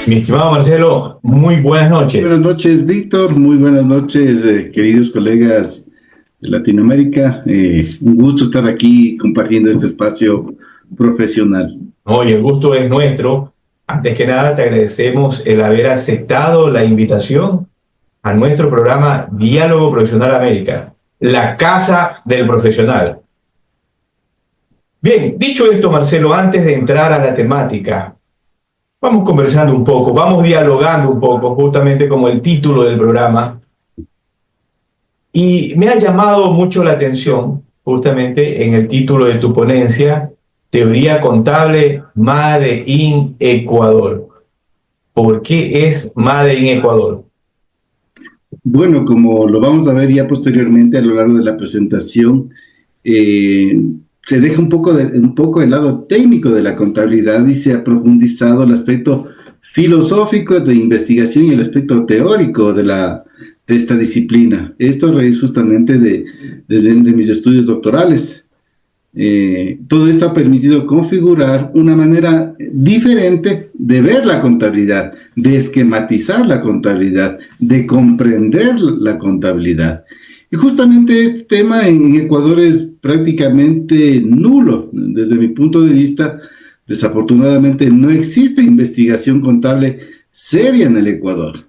Mi estimado Marcelo, muy buenas noches. Buenas noches, Víctor. Muy buenas noches, queridos colegas de Latinoamérica. Un gusto estar aquí compartiendo este espacio profesional. Oye, el gusto es nuestro. Antes que nada, te agradecemos el haber aceptado la invitación a nuestro programa Diálogo Profesional América, la casa del profesional. Bien, dicho esto, Marcelo, antes de entrar a la temática, vamos conversando un poco, vamos dialogando un poco, justamente como el título del programa. Y me ha llamado mucho la atención, justamente en el título de tu ponencia, Teoría Contable Made in Ecuador. ¿Por qué es Made in Ecuador? Bueno, como lo vamos a ver ya posteriormente a lo largo de la presentación, se deja un poco el lado técnico de la contabilidad y se ha profundizado el aspecto filosófico de investigación y el aspecto teórico de esta disciplina. Esto a raíz justamente de mis estudios doctorales. Todo esto ha permitido configurar una manera diferente de ver la contabilidad, de esquematizar la contabilidad, de comprender la contabilidad. Y justamente este tema en Ecuador es prácticamente nulo. Desde mi punto de vista, desafortunadamente no existe investigación contable seria en el Ecuador.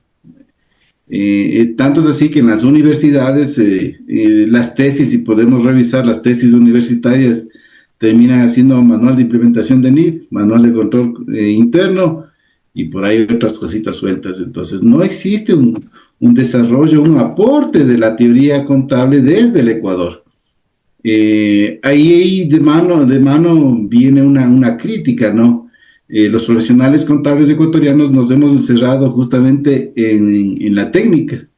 Tanto es así que en las universidades, las tesis, si podemos revisar las tesis universitarias, terminan haciendo manual de implementación de NIF, manual de control interno, y por ahí otras cositas sueltas. Entonces, no existe un desarrollo, un aporte de la teoría contable desde el Ecuador. Ahí de mano viene una crítica, ¿no? Los profesionales contables ecuatorianos nos hemos encerrado justamente en la técnica.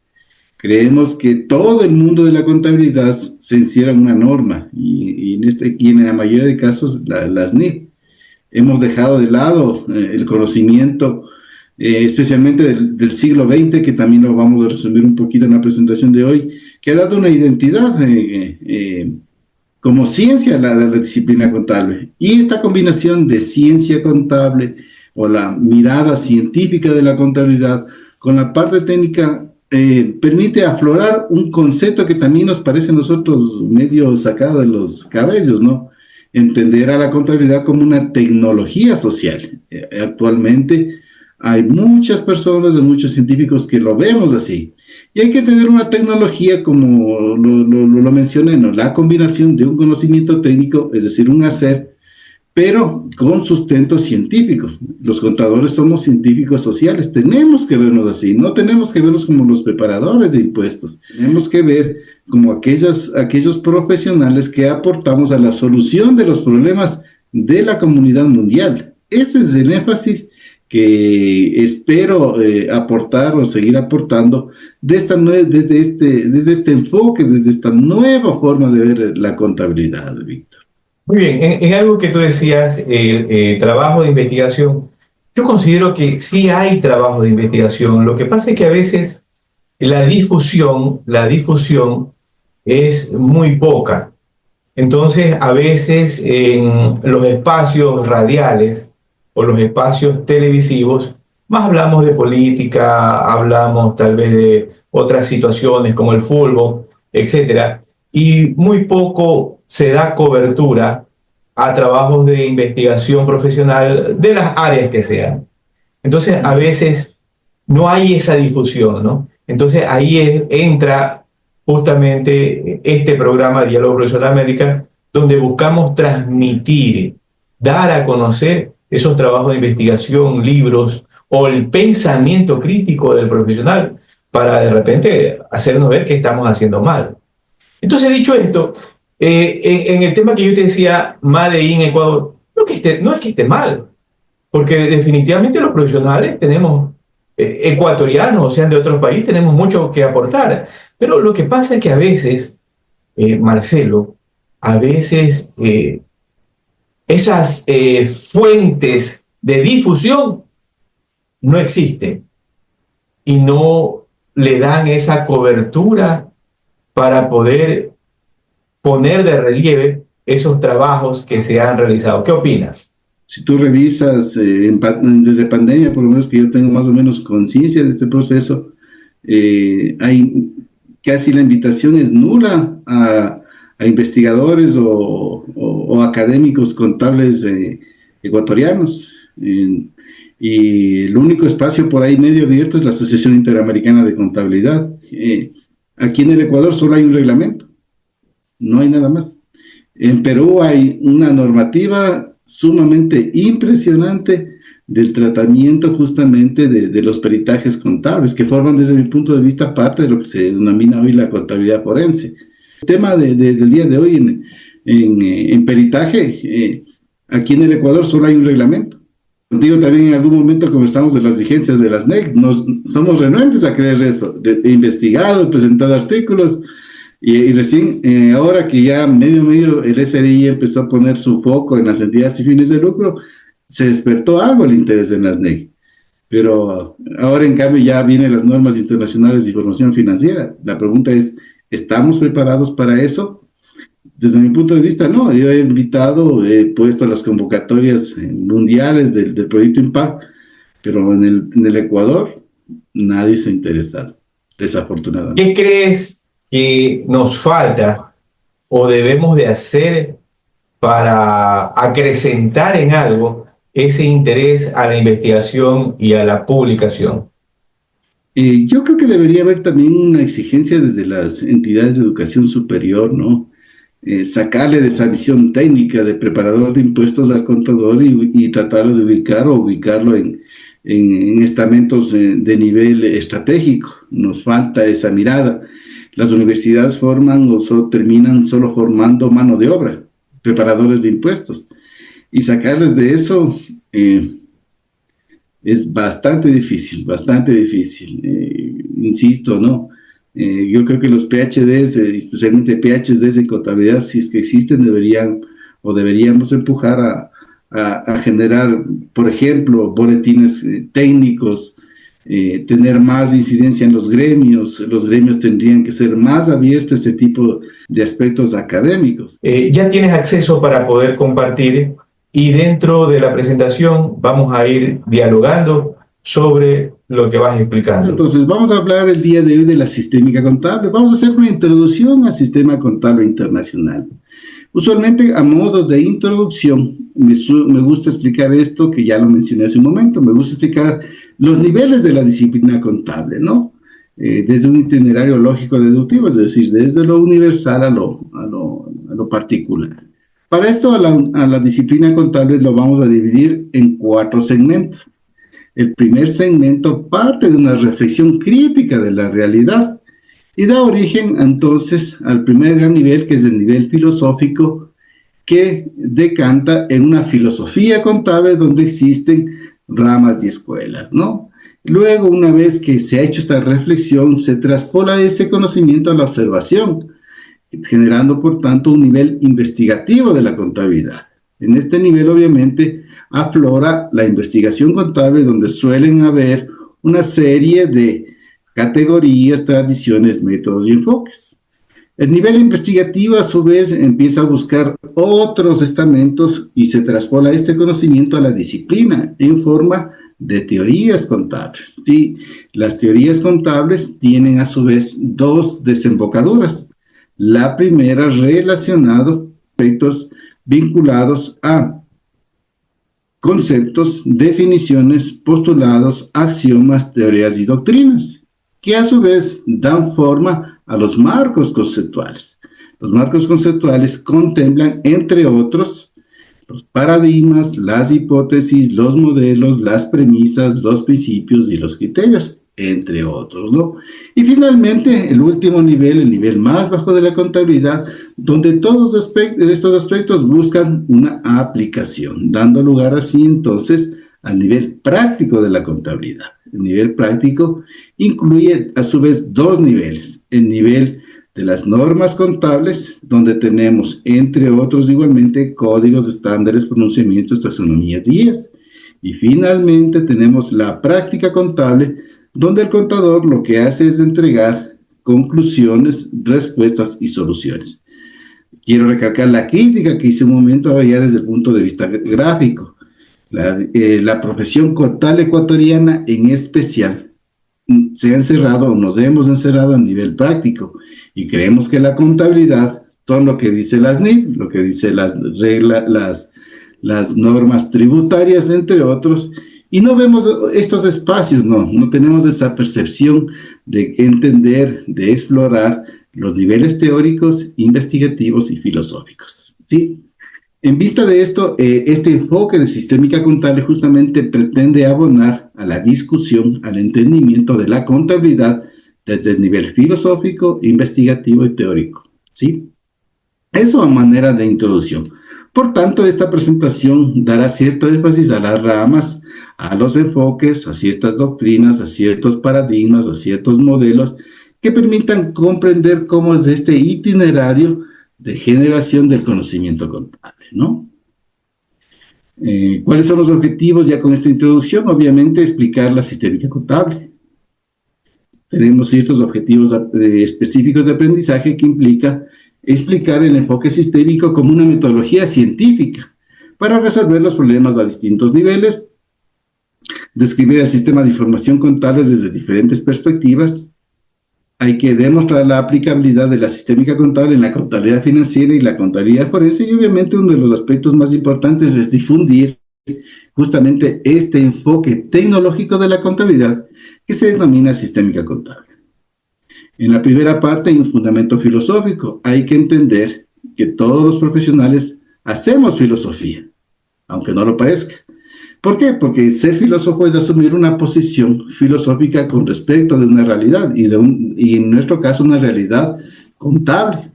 Creemos que todo el mundo de la contabilidad se encierra en una norma y en la mayoría de casos las NIF. Hemos dejado de lado el conocimiento, especialmente del siglo XX, que también lo vamos a resumir un poquito en la presentación de hoy, que ha dado una identidad como ciencia de la disciplina contable. Y esta combinación de ciencia contable o la mirada científica de la contabilidad con la parte técnica permite aflorar un concepto que también nos parece a nosotros medio sacado de los cabellos, ¿no? Entender a la contabilidad como una tecnología social. Actualmente hay muchas personas, muchos científicos que lo vemos así. Y hay que tener una tecnología, como lo mencioné, ¿no? La combinación de un conocimiento técnico, es decir, un hacer, pero con sustento científico. Los contadores somos científicos sociales, tenemos que vernos así, no tenemos que vernos como los preparadores de impuestos, tenemos que ver como aquellos profesionales que aportamos a la solución de los problemas de la comunidad mundial. Ese es el énfasis que espero aportar o seguir aportando desde este enfoque, desde esta nueva forma de ver la contabilidad, Víctor. Muy bien, en algo que tú decías, trabajo de investigación, yo considero que sí hay trabajo de investigación. Lo que pasa es que a veces la difusión es muy poca. Entonces, a veces en los espacios radiales o los espacios televisivos, más hablamos de política, hablamos tal vez de otras situaciones como el fútbol, etcétera, y muy poco se da cobertura a trabajos de investigación profesional de las áreas que sean. Entonces, a veces no hay esa difusión, ¿no? Entonces, ahí entra justamente este programa Diálogo Profesional América, donde buscamos transmitir, dar a conocer esos trabajos de investigación, libros o el pensamiento crítico del profesional para de repente hacernos ver que estamos haciendo mal. Entonces, dicho esto, en el tema que yo te decía, Made in Ecuador, no es que esté mal, porque definitivamente los profesionales tenemos ecuatorianos, o sean de otros países, tenemos mucho que aportar. Pero lo que pasa es que a veces, Marcelo, a veces esas fuentes de difusión no existen y no le dan esa cobertura para poder poner de relieve esos trabajos que se han realizado. ¿Qué opinas? Si tú revisas desde pandemia, por lo menos que yo tengo más o menos conciencia de este proceso, hay casi la invitación es nula a investigadores o académicos contables ecuatorianos. Y el único espacio por ahí medio abierto es la Asociación Interamericana de Contabilidad. Aquí en el Ecuador solo hay un reglamento, no hay nada más. En Perú hay una normativa sumamente impresionante del tratamiento justamente de los peritajes contables, que forman desde mi punto de vista parte de lo que se denomina hoy la contabilidad forense. El tema del día de hoy en peritaje, aquí en el Ecuador solo hay un reglamento. Contigo también en algún momento conversamos de las vigencias de las NEC, somos renuentes a creer eso. He investigado, he presentado artículos, y recién, ahora que ya medio el SRI empezó a poner su foco en las entidades sin fines de lucro, se despertó algo el interés en las NEC. Pero ahora, en cambio, ya vienen las normas internacionales de información financiera. La pregunta es, ¿estamos preparados para eso? Desde mi punto de vista, no. Yo he invitado, he puesto las convocatorias mundiales del proyecto IMPACT, pero en el Ecuador nadie se ha interesado, desafortunadamente. ¿Qué crees que nos falta o debemos de hacer para acrecentar en algo ese interés a la investigación y a la publicación? Yo creo que debería haber también una exigencia desde las entidades de educación superior, ¿no? Sacarle de esa visión técnica de preparador de impuestos al contador y tratarlo de ubicarlo en estamentos de nivel estratégico. Nos falta esa mirada. Las universidades forman terminan solo formando mano de obra, preparadores de impuestos. Y sacarles de eso es bastante difícil, bastante difícil. Insisto, ¿no? Yo creo que los PhDs, especialmente PhDs en contabilidad, si es que existen, deberíamos empujar a generar, por ejemplo, boletines técnicos, tener más incidencia en los gremios tendrían que ser más abiertos a este tipo de aspectos académicos. Ya tienes acceso para poder compartir y dentro de la presentación vamos a ir dialogando sobre lo que vas explicando. Entonces, vamos a hablar el día de hoy de la sistémica contable. Vamos a hacer una introducción al sistema contable internacional. Usualmente, a modo de introducción, me gusta explicar esto, que ya lo mencioné hace un momento, me gusta explicar los niveles de la disciplina contable, ¿no? Desde un itinerario lógico-deductivo, es decir, desde lo universal a lo particular. Para esto, a la disciplina contable lo vamos a dividir en 4 segmentos. El primer segmento parte de una reflexión crítica de la realidad y da origen entonces al primer gran nivel, que es el nivel filosófico, que decanta en una filosofía contable donde existen ramas y escuelas, ¿no? Luego, una vez que se ha hecho esta reflexión, se traspola ese conocimiento a la observación, generando por tanto un nivel investigativo de la contabilidad. En este nivel, obviamente, aflora la investigación contable, donde suelen haber una serie de categorías, tradiciones, métodos y enfoques. El nivel investigativo, a su vez, empieza a buscar otros estamentos y se traspola este conocimiento a la disciplina en forma de teorías contables. Y las teorías contables tienen, a su vez, 2 desembocaduras. La primera relacionada a aspectos vinculados a conceptos, definiciones, postulados, axiomas, teorías y doctrinas, que a su vez dan forma a los marcos conceptuales. Los marcos conceptuales contemplan, entre otros, los paradigmas, las hipótesis, los modelos, las premisas, los principios y los criterios, entre otros, ¿no? Y finalmente, el último nivel, el nivel más bajo de la contabilidad, donde todos estos aspectos buscan una aplicación, dando lugar así entonces al nivel práctico de la contabilidad. El nivel práctico incluye a su vez 2 niveles. El nivel de las normas contables, donde tenemos, entre otros igualmente, códigos, estándares, pronunciamientos, taxonomías y guías. Y finalmente tenemos la práctica contable, donde el contador lo que hace es entregar conclusiones, respuestas y soluciones. Quiero recalcar la crítica que hice un momento ya desde el punto de vista gráfico. La profesión contable ecuatoriana en especial se ha encerrado o nos hemos encerrado a nivel práctico y creemos que la contabilidad, todo lo que dice las NIF, lo que dice las reglas, las normas tributarias, entre otros, y no vemos estos espacios, no tenemos esa percepción de entender, de explorar los niveles teóricos, investigativos y filosóficos, ¿sí? En vista de esto, este enfoque de sistémica contable justamente pretende abonar a la discusión, al entendimiento de la contabilidad desde el nivel filosófico, investigativo y teórico, ¿sí? Eso a manera de introducción. Por tanto, esta presentación dará cierto énfasis a las ramas, a los enfoques, a ciertas doctrinas, a ciertos paradigmas, a ciertos modelos que permitan comprender cómo es este itinerario de generación del conocimiento contable, ¿no? ¿Cuáles son los objetivos ya con esta introducción? Obviamente explicar la sistémica contable. Tenemos ciertos objetivos específicos de aprendizaje que implica explicar el enfoque sistémico como una metodología científica para resolver los problemas a distintos niveles, describir el sistema de información contable desde diferentes perspectivas. Hay que demostrar la aplicabilidad de la sistémica contable en la contabilidad financiera y la contabilidad forense, y obviamente uno de los aspectos más importantes es difundir justamente este enfoque tecnológico de la contabilidad que se denomina sistémica contable. En la primera parte hay un fundamento filosófico. Hay que entender que todos los profesionales hacemos filosofía, aunque no lo parezca. ¿Por qué? Porque ser filósofo es asumir una posición filosófica con respecto de una realidad y en nuestro caso una realidad contable.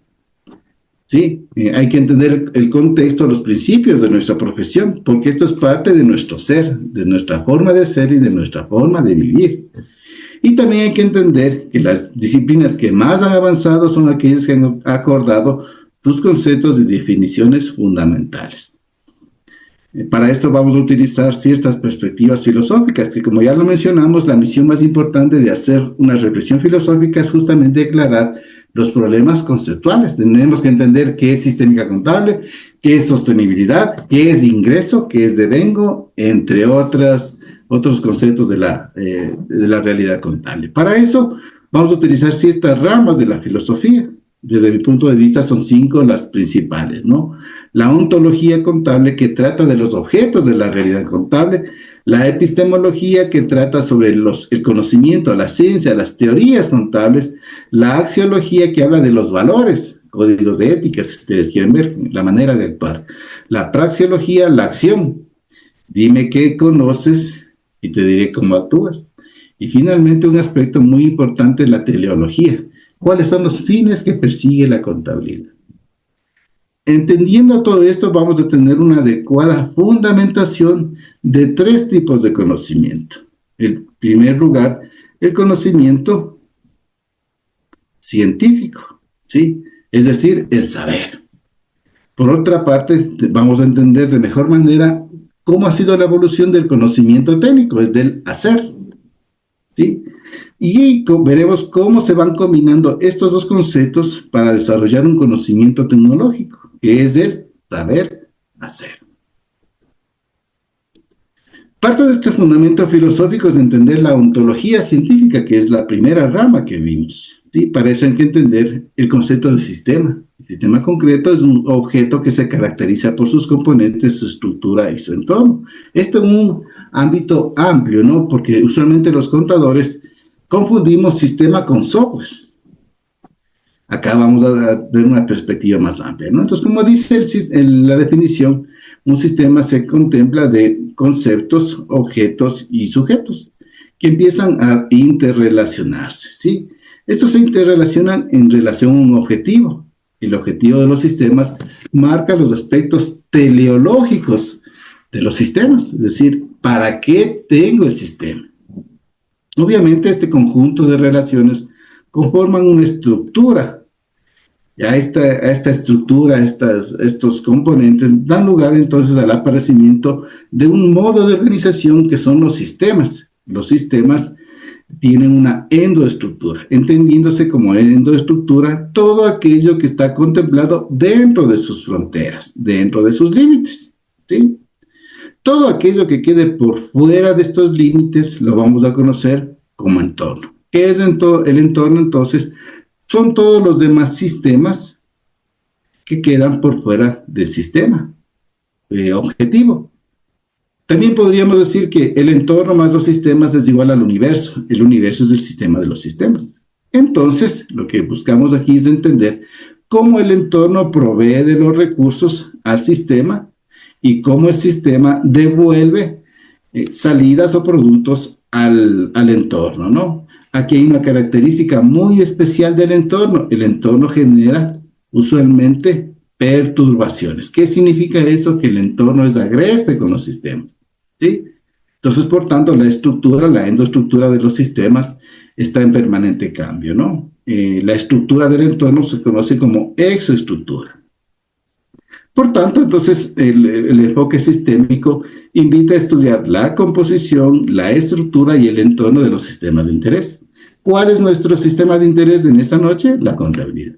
Sí, hay que entender el contexto, los principios de nuestra profesión, porque esto es parte de nuestro ser, de nuestra forma de ser y de nuestra forma de vivir. Y también hay que entender que las disciplinas que más han avanzado son aquellas que han acordado sus conceptos y definiciones fundamentales. Para esto vamos a utilizar ciertas perspectivas filosóficas, que como ya lo mencionamos, la misión más importante de hacer una reflexión filosófica es justamente aclarar los problemas conceptuales. Tenemos que entender qué es sistémica contable, qué es sostenibilidad, qué es ingreso, qué es devengo, entre otros conceptos de la realidad contable. Para eso vamos a utilizar ciertas ramas de la filosofía. Desde mi punto de vista son 5 las principales, ¿no? La ontología contable, que trata de los objetos de la realidad contable; la epistemología, que trata sobre el conocimiento, la ciencia, las teorías contables; la axiología, que habla de los valores, códigos de ética, si ustedes quieren ver, la manera de actuar; la praxeología, la acción, dime qué conoces y te diré cómo actúas; y finalmente un aspecto muy importante es la teleología. ¿Cuáles son los fines que persigue la contabilidad? Entendiendo todo esto, vamos a tener una adecuada fundamentación de 3 tipos de conocimiento. En primer lugar, el conocimiento científico, ¿sí? Es decir, el saber. Por otra parte, vamos a entender de mejor manera cómo ha sido la evolución del conocimiento técnico, es del hacer, ¿sí? Y veremos cómo se van combinando estos 2 conceptos para desarrollar un conocimiento tecnológico, que es el saber hacer. Parte de este fundamento filosófico es entender la ontología científica, que es la primera rama que vimos, ¿sí? Para eso hay que entender el concepto de sistema. El sistema concreto es un objeto que se caracteriza por sus componentes, su estructura y su entorno. Esto en un ámbito amplio, ¿no? Porque usualmente los contadores confundimos sistema con software. Acá vamos a ver una perspectiva más amplia, ¿no? Entonces, como dice la definición, un sistema se contempla de conceptos, objetos y sujetos que empiezan a interrelacionarse, ¿sí? Estos se interrelacionan en relación a un objetivo. El objetivo de los sistemas marca los aspectos teleológicos de los sistemas, es decir, ¿para qué tengo el sistema? Obviamente este conjunto de relaciones conforman una estructura. Ya esta estructura, estos componentes dan lugar entonces al aparecimiento de un modo de organización que son los sistemas. Los sistemas tienen una endoestructura, entendiéndose como endoestructura todo aquello que está contemplado dentro de sus fronteras, dentro de sus límites, ¿sí? Todo aquello que quede por fuera de estos límites lo vamos a conocer como entorno. ¿Qué es el entorno? Entonces, son todos los demás sistemas que quedan por fuera del sistema objetivo. También podríamos decir que el entorno más los sistemas es igual al universo. El universo es el sistema de los sistemas. Entonces, lo que buscamos aquí es entender cómo el entorno provee de los recursos al sistema y cómo el sistema devuelve salidas o productos al entorno, ¿no? Aquí hay una característica muy especial del entorno. El entorno genera usualmente perturbaciones. ¿Qué significa eso? Que el entorno es agreste con los sistemas, ¿sí? Entonces, por tanto, la endoestructura de los sistemas está en permanente cambio, ¿no? La estructura del entorno se conoce como exoestructura. Por tanto, entonces, el enfoque sistémico invita a estudiar la composición, la estructura y el entorno de los sistemas de interés. ¿Cuál es nuestro sistema de interés en esta noche? La contabilidad.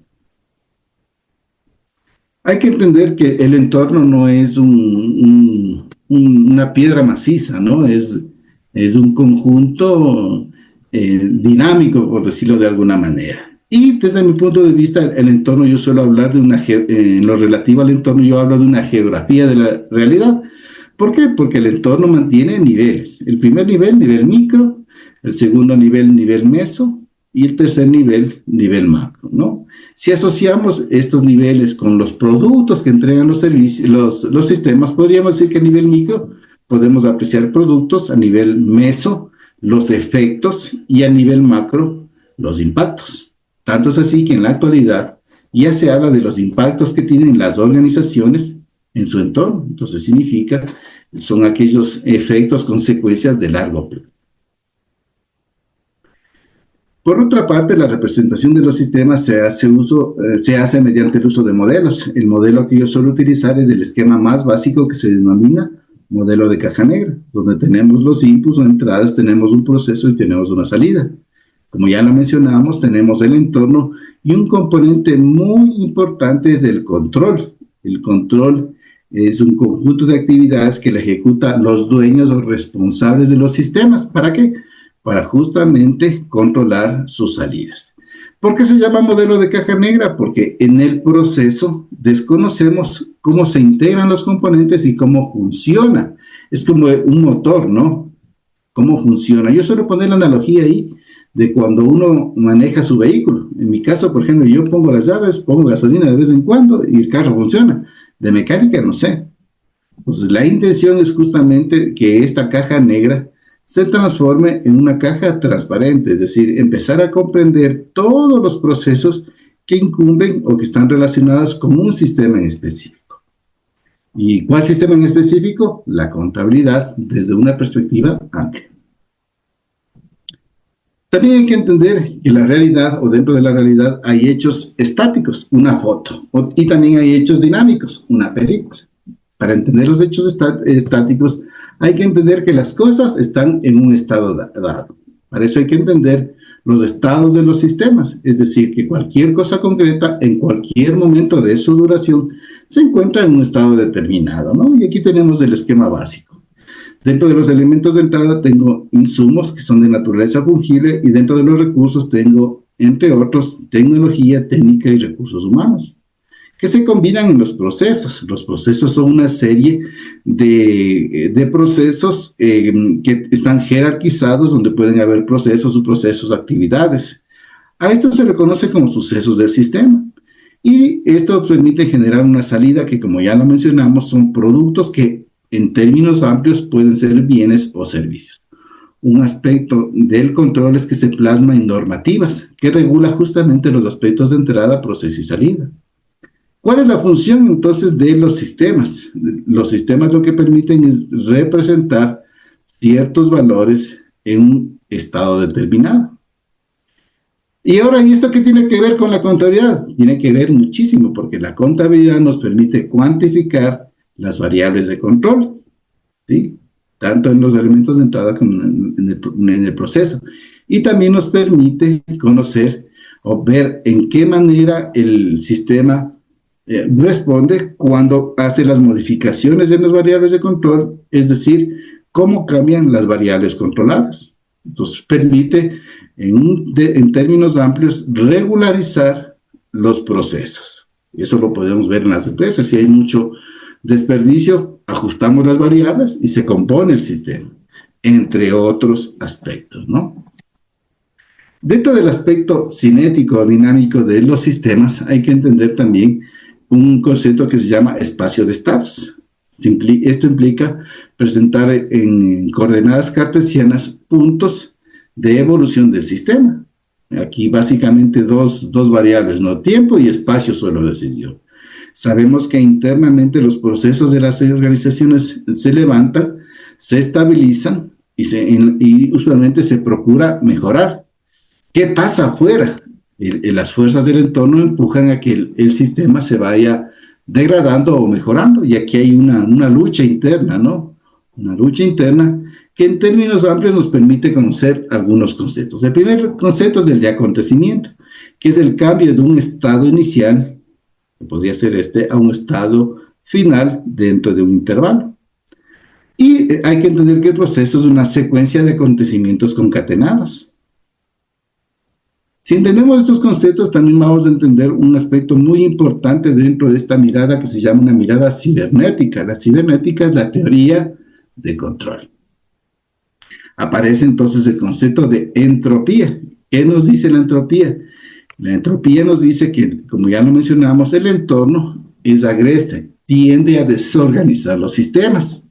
Hay que entender que el entorno no es una piedra maciza, ¿no? Es un conjunto dinámico, por decirlo de alguna manera. Y desde mi punto de vista, el entorno, yo suelo hablar en lo relativo al entorno, yo hablo de una geografía de la realidad. ¿Por qué? Porque el entorno mantiene niveles. El primer nivel, nivel micro; el segundo nivel, nivel meso; y el tercer nivel, nivel macro, ¿no? Si asociamos estos niveles con los productos que entregan los servicios, los sistemas, podríamos decir que a nivel micro podemos apreciar productos, a nivel meso los efectos y a nivel macro los impactos. Tanto es así que en la actualidad ya se habla de los impactos que tienen las organizaciones en su entorno. Entonces significa, son aquellos efectos, consecuencias de largo plazo. Por otra parte, la representación de los sistemas se hace mediante el uso de modelos. El modelo que yo suelo utilizar es el esquema más básico que se denomina modelo de caja negra, donde tenemos los inputs o entradas, tenemos un proceso y tenemos una salida. Como ya lo mencionamos, tenemos el entorno y un componente muy importante es el control. El control es un conjunto de actividades que le ejecutan los dueños o responsables de los sistemas. ¿Para qué? Para justamente controlar sus salidas. ¿Por qué se llama modelo de caja negra? Porque en el proceso desconocemos cómo se integran los componentes y cómo funciona. Es como un motor, ¿no? ¿Cómo funciona? Yo suelo poner la analogía ahí de cuando uno maneja su vehículo. En mi caso, por ejemplo, yo pongo las llaves, pongo gasolina de vez en cuando y el carro funciona. De mecánica, no sé. Entonces, la intención es justamente que esta caja negra se transforme en una caja transparente, es decir, empezar a comprender todos los procesos que incumben o que están relacionados con un sistema en específico. ¿Y cuál sistema en específico? La contabilidad desde una perspectiva amplia. También hay que entender que la realidad, o dentro de la realidad, hay hechos estáticos, una foto, y también hay hechos dinámicos, una película. Para entender los hechos estáticos, hay que entender que las cosas están en un estado dado. Para eso hay que entender los estados de los sistemas, es decir, que cualquier cosa concreta, en cualquier momento de su duración, se encuentra en un estado determinado, ¿no? Y aquí tenemos el esquema básico. Dentro de los elementos de entrada tengo insumos que son de naturaleza fungible y dentro de los recursos tengo, entre otros, tecnología, técnica y recursos humanos, que se combinan en los procesos. Los procesos son una serie de procesos que están jerarquizados, donde pueden haber procesos, subprocesos, actividades. A esto se le conoce como sucesos del sistema. Y esto permite generar una salida que, como ya lo mencionamos, son productos que en términos amplios pueden ser bienes o servicios. Un aspecto del control es que se plasma en normativas, que regula justamente los aspectos de entrada, proceso y salida. ¿Cuál es la función entonces de los sistemas? Los sistemas lo que permiten es representar ciertos valores en un estado determinado. Y ahora, ¿y esto qué tiene que ver con la contabilidad? Tiene que ver muchísimo, porque la contabilidad nos permite cuantificar las variables de control, ¿sí? Tanto en los elementos de entrada como en el proceso. Y también nos permite conocer o ver en qué manera el sistema responde cuando hace las modificaciones en las variables de control, es decir, cómo cambian las variables controladas. Entonces, permite, en términos amplios, regularizar los procesos. Eso lo podemos ver en las empresas. Si hay mucho desperdicio, ajustamos las variables y se compone el sistema, entre otros aspectos, ¿no? Dentro del aspecto cinético o dinámico de los sistemas, hay que entender también un concepto que se llama espacio de estados. Esto implica presentar en coordenadas cartesianas puntos de evolución del sistema. Aquí básicamente dos variables, ¿no? Tiempo y espacio, suelo decir yo. Sabemos que internamente los procesos de las organizaciones se levantan, se estabilizan y usualmente se procura mejorar. ¿Qué pasa afuera? Las fuerzas del entorno empujan a que el sistema se vaya degradando o mejorando, y aquí hay una lucha interna, ¿no? Una lucha interna que en términos amplios nos permite conocer algunos conceptos. El primer concepto es el de acontecimiento, que es el cambio de un estado inicial, que podría ser a un estado final dentro de un intervalo. Y hay que entender que el proceso es una secuencia de acontecimientos concatenados. Si entendemos estos conceptos, también vamos a entender un aspecto muy importante dentro de esta mirada que se llama una mirada cibernética. La cibernética es la teoría de control. Aparece entonces el concepto de entropía. ¿Qué nos dice la entropía? La entropía nos dice que, como ya lo mencionamos, el entorno es agreste, tiende a desorganizar los sistemas.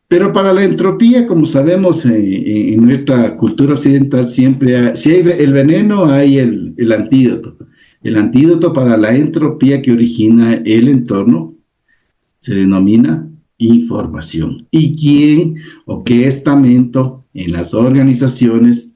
Pero para la entropía, como sabemos, en nuestra cultura occidental siempre si hay el veneno, hay el antídoto. El antídoto para la entropía que origina el entorno se denomina información. ¿Y quién o qué estamento en las organizaciones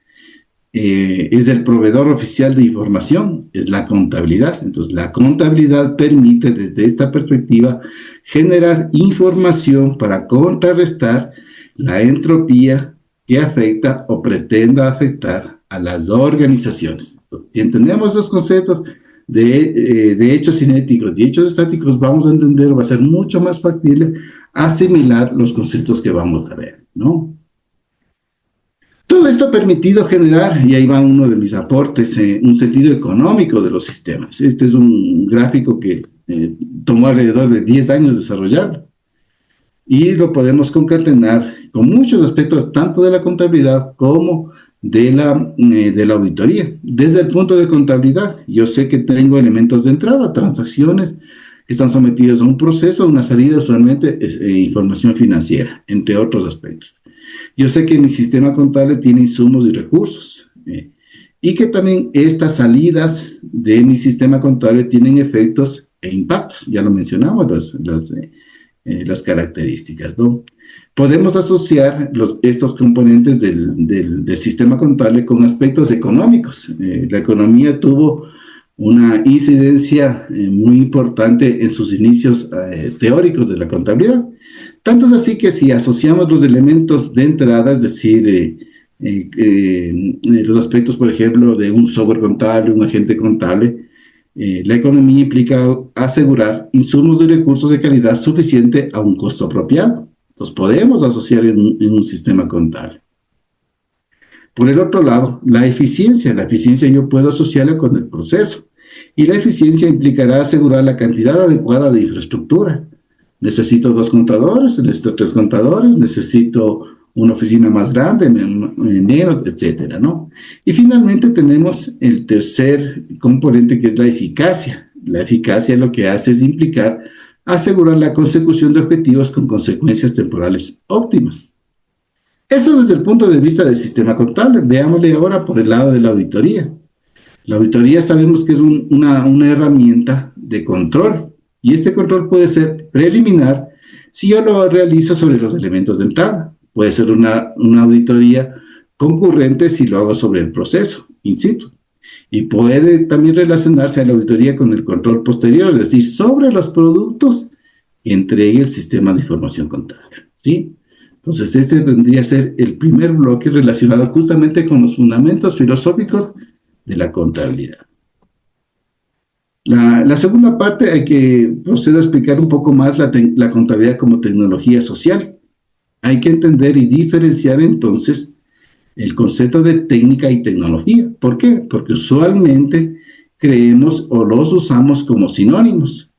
es el proveedor oficial de información? Es la contabilidad. Entonces, la contabilidad permite, desde esta perspectiva, generar información para contrarrestar la entropía que afecta o pretenda afectar a las organizaciones. Si entendemos los conceptos de hechos cinéticos y hechos estáticos, vamos a entender, va a ser mucho más factible asimilar los conceptos que vamos a ver, ¿no? Todo esto ha permitido generar, y ahí va uno de mis aportes, un sentido económico de los sistemas. Este es un gráfico que tomó alrededor de 10 años desarrollarlo. Y lo podemos concatenar con muchos aspectos, tanto de la contabilidad como de la auditoría. Desde el punto de contabilidad, yo sé que tengo elementos de entrada, transacciones que están sometidos a un proceso, una salida, usualmente información financiera, entre otros aspectos. Yo sé que mi sistema contable tiene insumos y recursos, y que también estas salidas de mi sistema contable tienen efectos e impactos. Ya lo mencionamos, las características, ¿no? Podemos asociar estos componentes del sistema contable con aspectos económicos. La economía tuvo una incidencia muy importante en sus inicios teóricos de la contabilidad. Tanto es así que si asociamos los elementos de entrada, es decir, los aspectos, por ejemplo, de un software contable, un agente contable, la economía implica asegurar insumos de recursos de calidad suficiente a un costo apropiado. Los podemos asociar en un sistema contable. Por el otro lado, la eficiencia yo puedo asociarla con el proceso, y la eficiencia implicará asegurar la cantidad adecuada de infraestructura. Necesito 2 contadores, necesito 3 contadores, necesito una oficina más grande, menos, etcétera, ¿no? Y finalmente tenemos el tercer componente, que es la eficacia. La eficacia lo que hace es implicar asegurar la consecución de objetivos con consecuencias temporales óptimas. Eso desde el punto de vista del sistema contable. Veámosle ahora por el lado de la auditoría. La auditoría sabemos que es una herramienta de control, y este control puede ser preliminar si yo lo realizo sobre los elementos de entrada. Puede ser una auditoría concurrente si lo hago sobre el proceso, in situ. Y puede también relacionarse a la auditoría con el control posterior, es decir, sobre los productos que entregue el sistema de información contable, ¿sí? Entonces, este vendría a ser el primer bloque relacionado justamente con los fundamentos filosóficos de la contabilidad. La segunda parte hay que proceder a explicar un poco más la contabilidad como tecnología social. Hay que entender y diferenciar entonces el concepto de técnica y tecnología. ¿Por qué? Porque usualmente creemos o los usamos como sinónimos,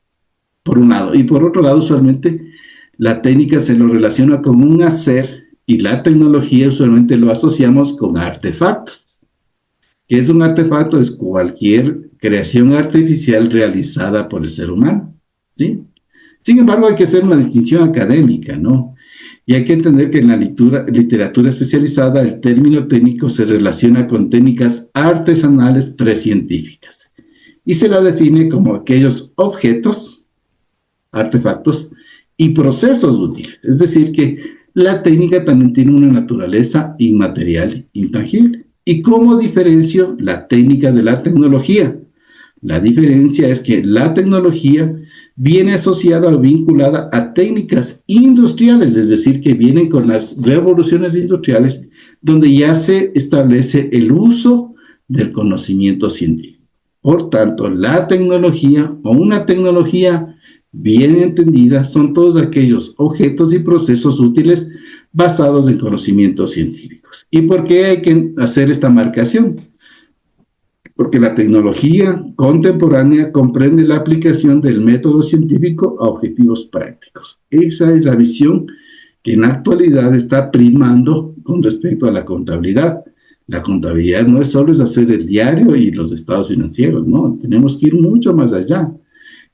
por un lado, y por otro lado, usualmente la técnica se lo relaciona con un hacer y la tecnología usualmente lo asociamos con artefactos. ¿Qué es un artefacto? Es cualquier creación artificial realizada por el ser humano, ¿sí? Sin embargo, hay que hacer una distinción académica, ¿no? Y hay que entender que en la literatura especializada el término técnico se relaciona con técnicas artesanales precientíficas y se la define como aquellos objetos, artefactos y procesos útiles. Es decir, que la técnica también tiene una naturaleza inmaterial, intangible. ¿Y cómo diferencio la técnica de la tecnología? La diferencia es que la tecnología viene asociada o vinculada a técnicas industriales, es decir, que vienen con las revoluciones industriales, donde ya se establece el uso del conocimiento científico. Por tanto, la tecnología o una tecnología bien entendida son todos aquellos objetos y procesos útiles basados en conocimientos científicos. ¿Y por qué hay que hacer esta marcación? Porque la tecnología contemporánea comprende la aplicación del método científico a objetivos prácticos. Esa es la visión que en la actualidad está primando con respecto a la contabilidad. La contabilidad no es solo es hacer el diario y los estados financieros, no, tenemos que ir mucho más allá.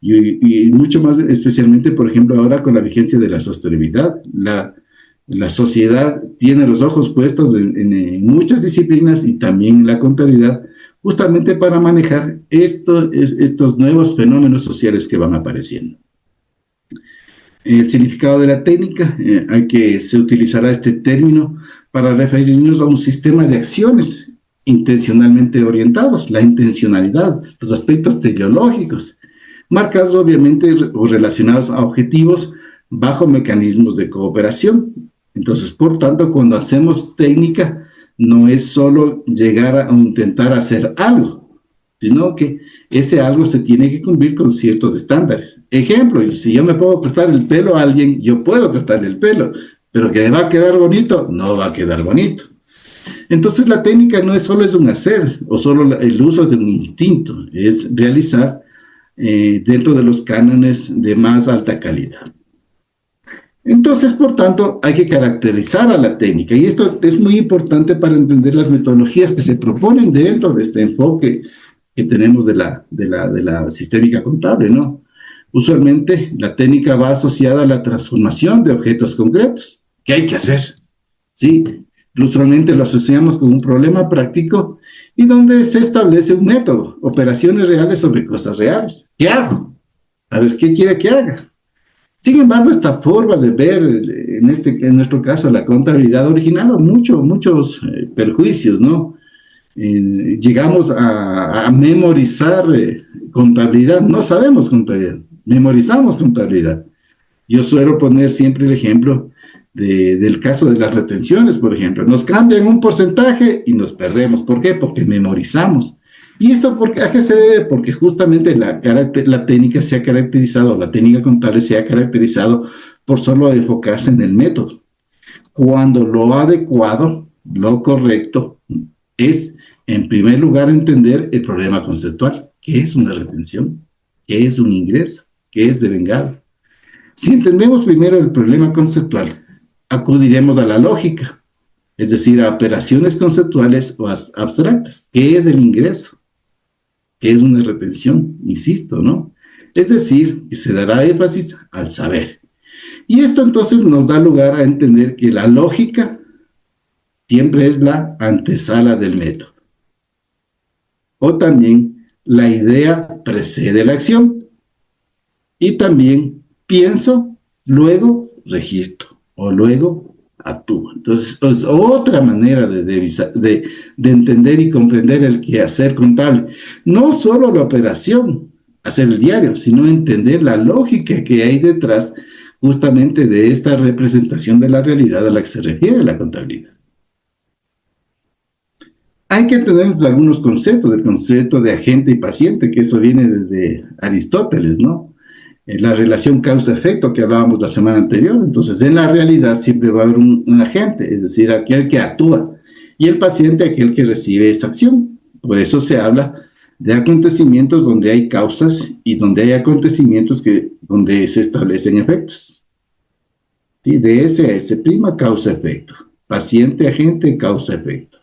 Y mucho más, especialmente, por ejemplo, ahora con la vigencia de la sostenibilidad. La sociedad tiene los ojos puestos en muchas disciplinas y también en la contabilidad, justamente para manejar estos nuevos fenómenos sociales que van apareciendo. El significado de la técnica, se utilizará este término para referirnos a un sistema de acciones intencionalmente orientados, la intencionalidad, los aspectos teleológicos, marcados obviamente o relacionados a objetivos bajo mecanismos de cooperación. Entonces, por tanto, cuando hacemos técnica, no es solo llegar a intentar hacer algo, sino que ese algo se tiene que cumplir con ciertos estándares. Ejemplo, si yo me puedo cortar el pelo a alguien, yo puedo cortarle el pelo, pero que va a quedar bonito, no va a quedar bonito. Entonces la técnica no es solo es un hacer o solo el uso de un instinto, es realizar dentro de los cánones de más alta calidad. Entonces, por tanto, hay que caracterizar a la técnica y esto es muy importante para entender las metodologías que se proponen dentro de este enfoque que tenemos de la sistémica contable, ¿no? Usualmente la técnica va asociada a la transformación de objetos concretos. ¿Qué hay que hacer? ¿Sí? Usualmente lo asociamos con un problema práctico y donde se establece un método, operaciones reales sobre cosas reales. ¿Qué hago? A ver, ¿qué quiere que haga? Sin embargo, esta forma de ver, en nuestro caso, la contabilidad ha originado muchos perjuicios, ¿no? Llegamos a memorizar contabilidad, no sabemos contabilidad, memorizamos contabilidad. Yo suelo poner siempre el ejemplo del caso de las retenciones, por ejemplo. Nos cambian un porcentaje y nos perdemos. ¿Por qué? Porque memorizamos. ¿Y esto a qué se debe? Porque justamente la técnica se ha caracterizado, la técnica contable se ha caracterizado por solo enfocarse en el método. Cuando lo adecuado, lo correcto, es, en primer lugar, entender el problema conceptual. ¿Qué es una retención? ¿Qué es un ingreso? ¿Qué es devengado? Si entendemos primero el problema conceptual, acudiremos a la lógica, es decir, a operaciones conceptuales o abstractas. ¿Qué es el ingreso? ¿Qué es una retención? Insisto, ¿no? Es decir, que se dará énfasis al saber. Y esto entonces nos da lugar a entender que la lógica siempre es la antesala del método. O también la idea precede la acción. Y también pienso, luego registro o luego actúo. Entonces, es otra manera de entender y comprender el quehacer contable. No solo la operación, hacer el diario, sino entender la lógica que hay detrás justamente de esta representación de la realidad a la que se refiere la contabilidad. Hay que entender algunos conceptos, del concepto de agente y paciente, que eso viene desde Aristóteles, ¿no? La relación causa-efecto que hablábamos la semana anterior. Entonces, en la realidad siempre va a haber un agente, es decir, aquel que actúa, y el paciente, aquel que recibe esa acción. Por eso se habla de acontecimientos donde hay causas y donde hay acontecimientos donde se establecen efectos. ¿Sí? De S a S', causa-efecto. Paciente, agente, causa-efecto.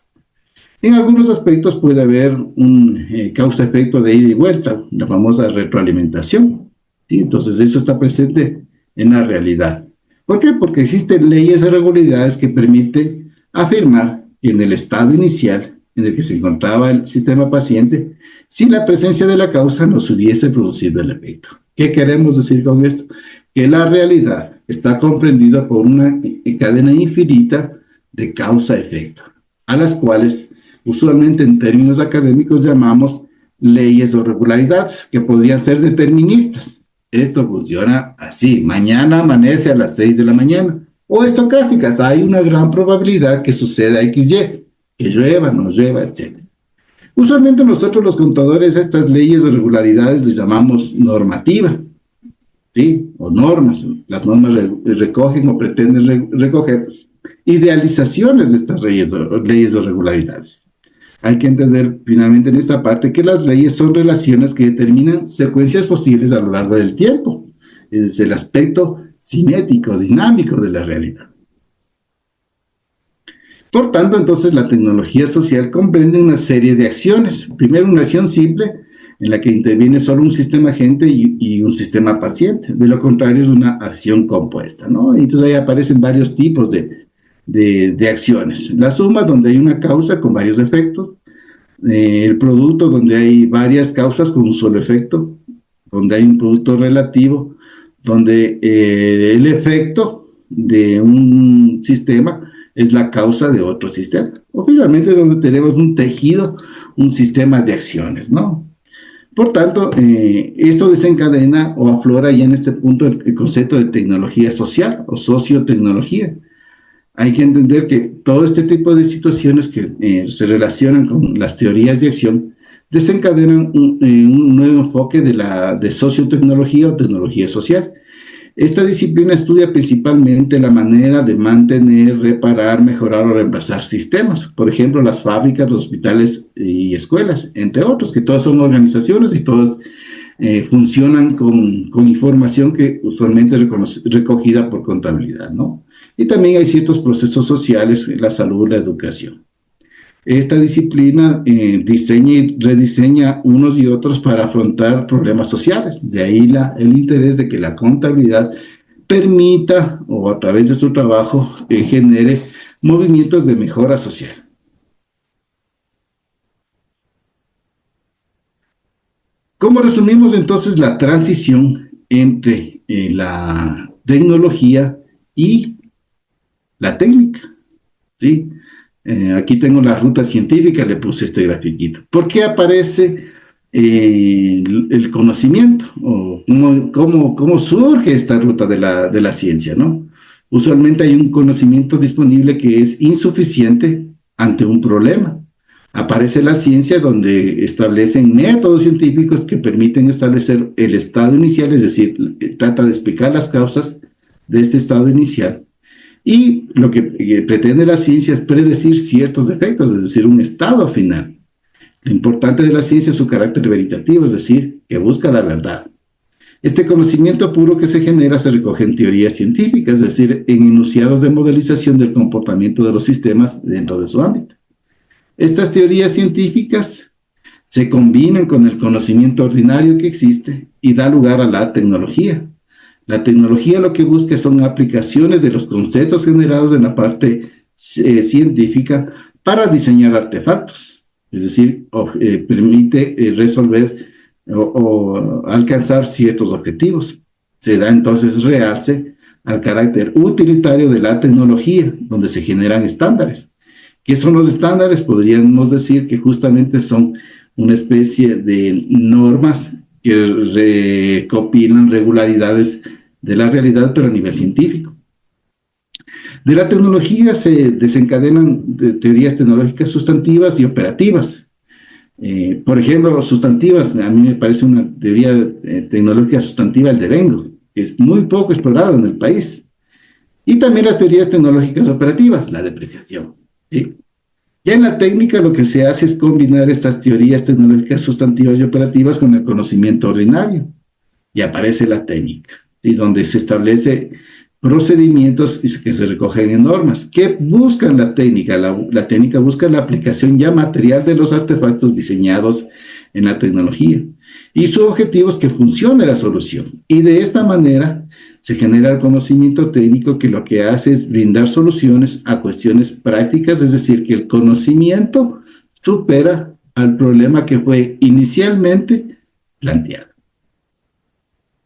En algunos aspectos puede haber un causa-efecto de ida y vuelta, la famosa retroalimentación. ¿Sí? Entonces, eso está presente en la realidad. ¿Por qué? Porque existen leyes y regularidades que permiten afirmar que en el estado inicial en el que se encontraba el sistema paciente, sin la presencia de la causa no se hubiese producido el efecto. ¿Qué queremos decir con esto? Que la realidad está comprendida por una cadena infinita de causa-efecto, a las cuales usualmente en términos académicos llamamos leyes o regularidades, que podrían ser deterministas. Esto funciona así: mañana amanece a las 6 de la mañana. O estocásticas: hay una gran probabilidad que suceda XY, que llueva, no llueva, etc. Usualmente nosotros los contadores a estas leyes o regularidades les llamamos normativa, ¿sí? O normas. Las normas recogen o pretenden recoger idealizaciones de estas leyes o regularidades. Hay que entender finalmente en esta parte que las leyes son relaciones que determinan secuencias posibles a lo largo del tiempo. Es el aspecto cinético, dinámico de la realidad. Por tanto, entonces, la tecnología social comprende una serie de acciones. Primero, una acción simple en la que interviene solo un sistema agente y un sistema paciente. De lo contrario, es una acción compuesta, ¿no? Entonces ahí aparecen varios tipos de acciones. La suma, donde hay una causa con varios efectos. El producto, donde hay varias causas con un solo efecto. Donde hay un producto relativo, donde el efecto de un sistema es la causa de otro sistema. O finalmente donde tenemos un tejido, un sistema de acciones, ¿no? Por tanto, esto desencadena o aflora ya en este punto el concepto de tecnología social o sociotecnología. Hay que entender que todo este tipo de situaciones que se relacionan con las teorías de acción desencadenan un nuevo enfoque de sociotecnología o tecnología social. Esta disciplina estudia principalmente la manera de mantener, reparar, mejorar o reemplazar sistemas. Por ejemplo, las fábricas, los hospitales y escuelas, entre otros, que todas son organizaciones y todas funcionan con información que usualmente es recogida por contabilidad, ¿no? Y también hay ciertos procesos sociales, la salud, la educación. Esta disciplina diseña y rediseña unos y otros para afrontar problemas sociales. De ahí el interés de que la contabilidad permita, o a través de su trabajo, genere movimientos de mejora social. ¿Cómo resumimos entonces la transición entre la tecnología y la técnica? ¿Sí? Aquí tengo la ruta científica, le puse este grafiquito. ¿Por qué aparece el conocimiento? ¿O cómo surge esta ruta de la ciencia, ¿no? Usualmente hay un conocimiento disponible que es insuficiente ante un problema. Aparece la ciencia, donde establecen métodos científicos que permiten establecer el estado inicial, es decir, trata de explicar las causas de este estado inicial. Y lo que pretende la ciencia es predecir ciertos efectos, es decir, un estado final. Lo importante de la ciencia es su carácter veritativo, es decir, que busca la verdad. Este conocimiento puro que se genera se recoge en teorías científicas, es decir, en enunciados de modelización del comportamiento de los sistemas dentro de su ámbito. Estas teorías científicas se combinan con el conocimiento ordinario que existe y da lugar a la tecnología. La tecnología lo que busca son aplicaciones de los conceptos generados en la parte científica para diseñar artefactos, es decir, permite resolver o alcanzar ciertos objetivos. Se da entonces realce al carácter utilitario de la tecnología, donde se generan estándares. ¿Qué son los estándares? Podríamos decir que justamente son una especie de normas que recopilan regularidades de la realidad, pero a nivel científico. De la tecnología se desencadenan teorías tecnológicas sustantivas y operativas. Por ejemplo, sustantivas, a mí me parece una teoría tecnológica sustantiva el devengo, que es muy poco explorado en el país. Y también las teorías tecnológicas operativas, la depreciación, ¿sí? Ya en la técnica lo que se hace es combinar estas teorías tecnológicas sustantivas y operativas con el conocimiento ordinario. Y aparece la técnica, ¿sí? Donde se establece procedimientos que se recogen en normas. ¿Qué busca la técnica? La técnica busca la aplicación ya material de los artefactos diseñados en la tecnología. Y su objetivo es que funcione la solución. Y de esta manera se genera el conocimiento técnico que lo que hace es brindar soluciones a cuestiones prácticas, es decir, que el conocimiento supera al problema que fue inicialmente planteado.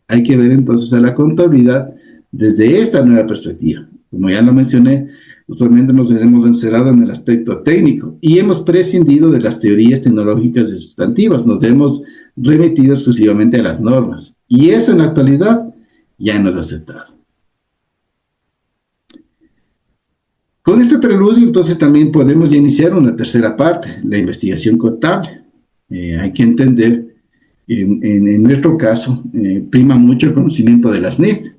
Hay que ver entonces a la contabilidad desde esta nueva perspectiva. Como ya lo mencioné, actualmente nos hemos encerrado en el aspecto técnico y hemos prescindido de las teorías tecnológicas y sustantivas, nos hemos remitido exclusivamente a las normas. Y eso en la actualidad ya no es aceptado. Con este preludio, entonces, también podemos ya iniciar una tercera parte, la investigación contable. Hay que entender, en nuestro caso, prima mucho el conocimiento de las NIF.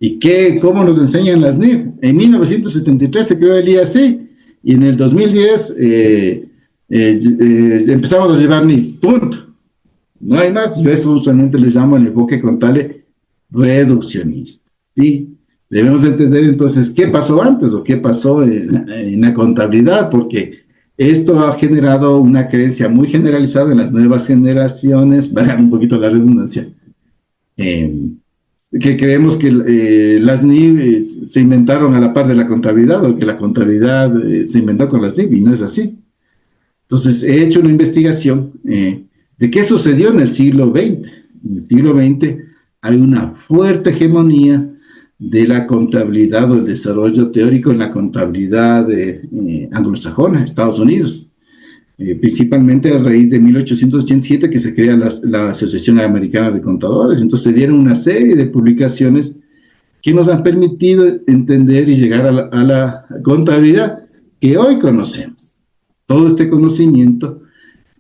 ¿Y cómo nos enseñan las NIF? En 1973 se creó el IAC y en el 2010 empezamos a llevar NIF, punto. No hay más. Yo eso usualmente les llamo el enfoque contable reduccionista, ¿sí? Debemos entender entonces qué pasó antes o qué pasó en la contabilidad, porque esto ha generado una creencia muy generalizada en las nuevas generaciones, valga un poquito la redundancia, que creemos que las NIF se inventaron a la par de la contabilidad o que la contabilidad se inventó con las NIF, y no es así. Entonces he hecho una investigación de qué sucedió en el siglo XX. En el siglo XX hay una fuerte hegemonía de la contabilidad o el desarrollo teórico en la contabilidad anglosajona, Estados Unidos, principalmente a raíz de 1887 que se crea la Asociación Americana de Contadores. Entonces se dieron una serie de publicaciones que nos han permitido entender y llegar a la contabilidad que hoy conocemos. Todo este conocimiento,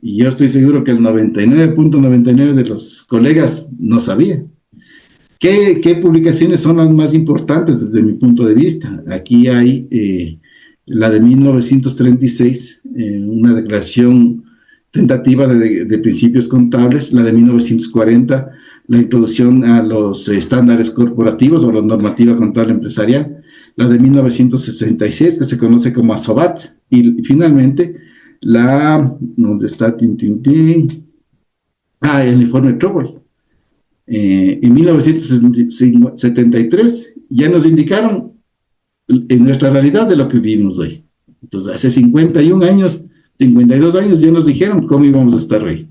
y yo estoy seguro que el 99.99 de los colegas no sabía. ¿Qué publicaciones son las más importantes desde mi punto de vista? Aquí hay la de 1936, una declaración tentativa de principios contables, la de 1940, la introducción a los estándares corporativos o la normativa contable empresarial, la de 1966, que se conoce como ASOBAT, y finalmente ¿dónde está? El informe Trouble. En 1973 ya nos indicaron en nuestra realidad de lo que vivimos hoy. Entonces, hace 51 años, 52 años ya nos dijeron cómo íbamos a estar hoy.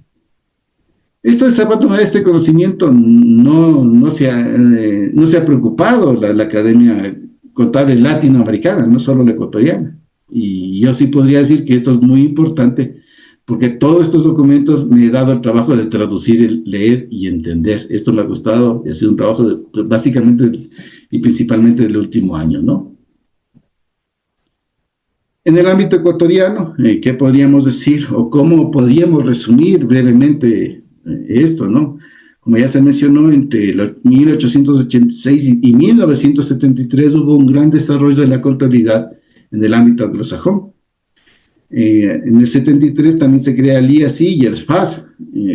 Este conocimiento no se ha preocupado la Academia Contable Latinoamericana, no solo la ecuatoriana. Y yo sí podría decir que esto es muy importante, porque todos estos documentos me he dado el trabajo de traducir, leer y entender. Esto me ha costado y ha sido un trabajo básicamente y principalmente del último año, ¿no? En el ámbito ecuatoriano, ¿qué podríamos decir o cómo podríamos resumir brevemente esto, ¿no? Como ya se mencionó, entre 1886 y 1973 hubo un gran desarrollo de la contabilidad en el ámbito anglosajón. En el 73 también se crea el IAC y el FAS,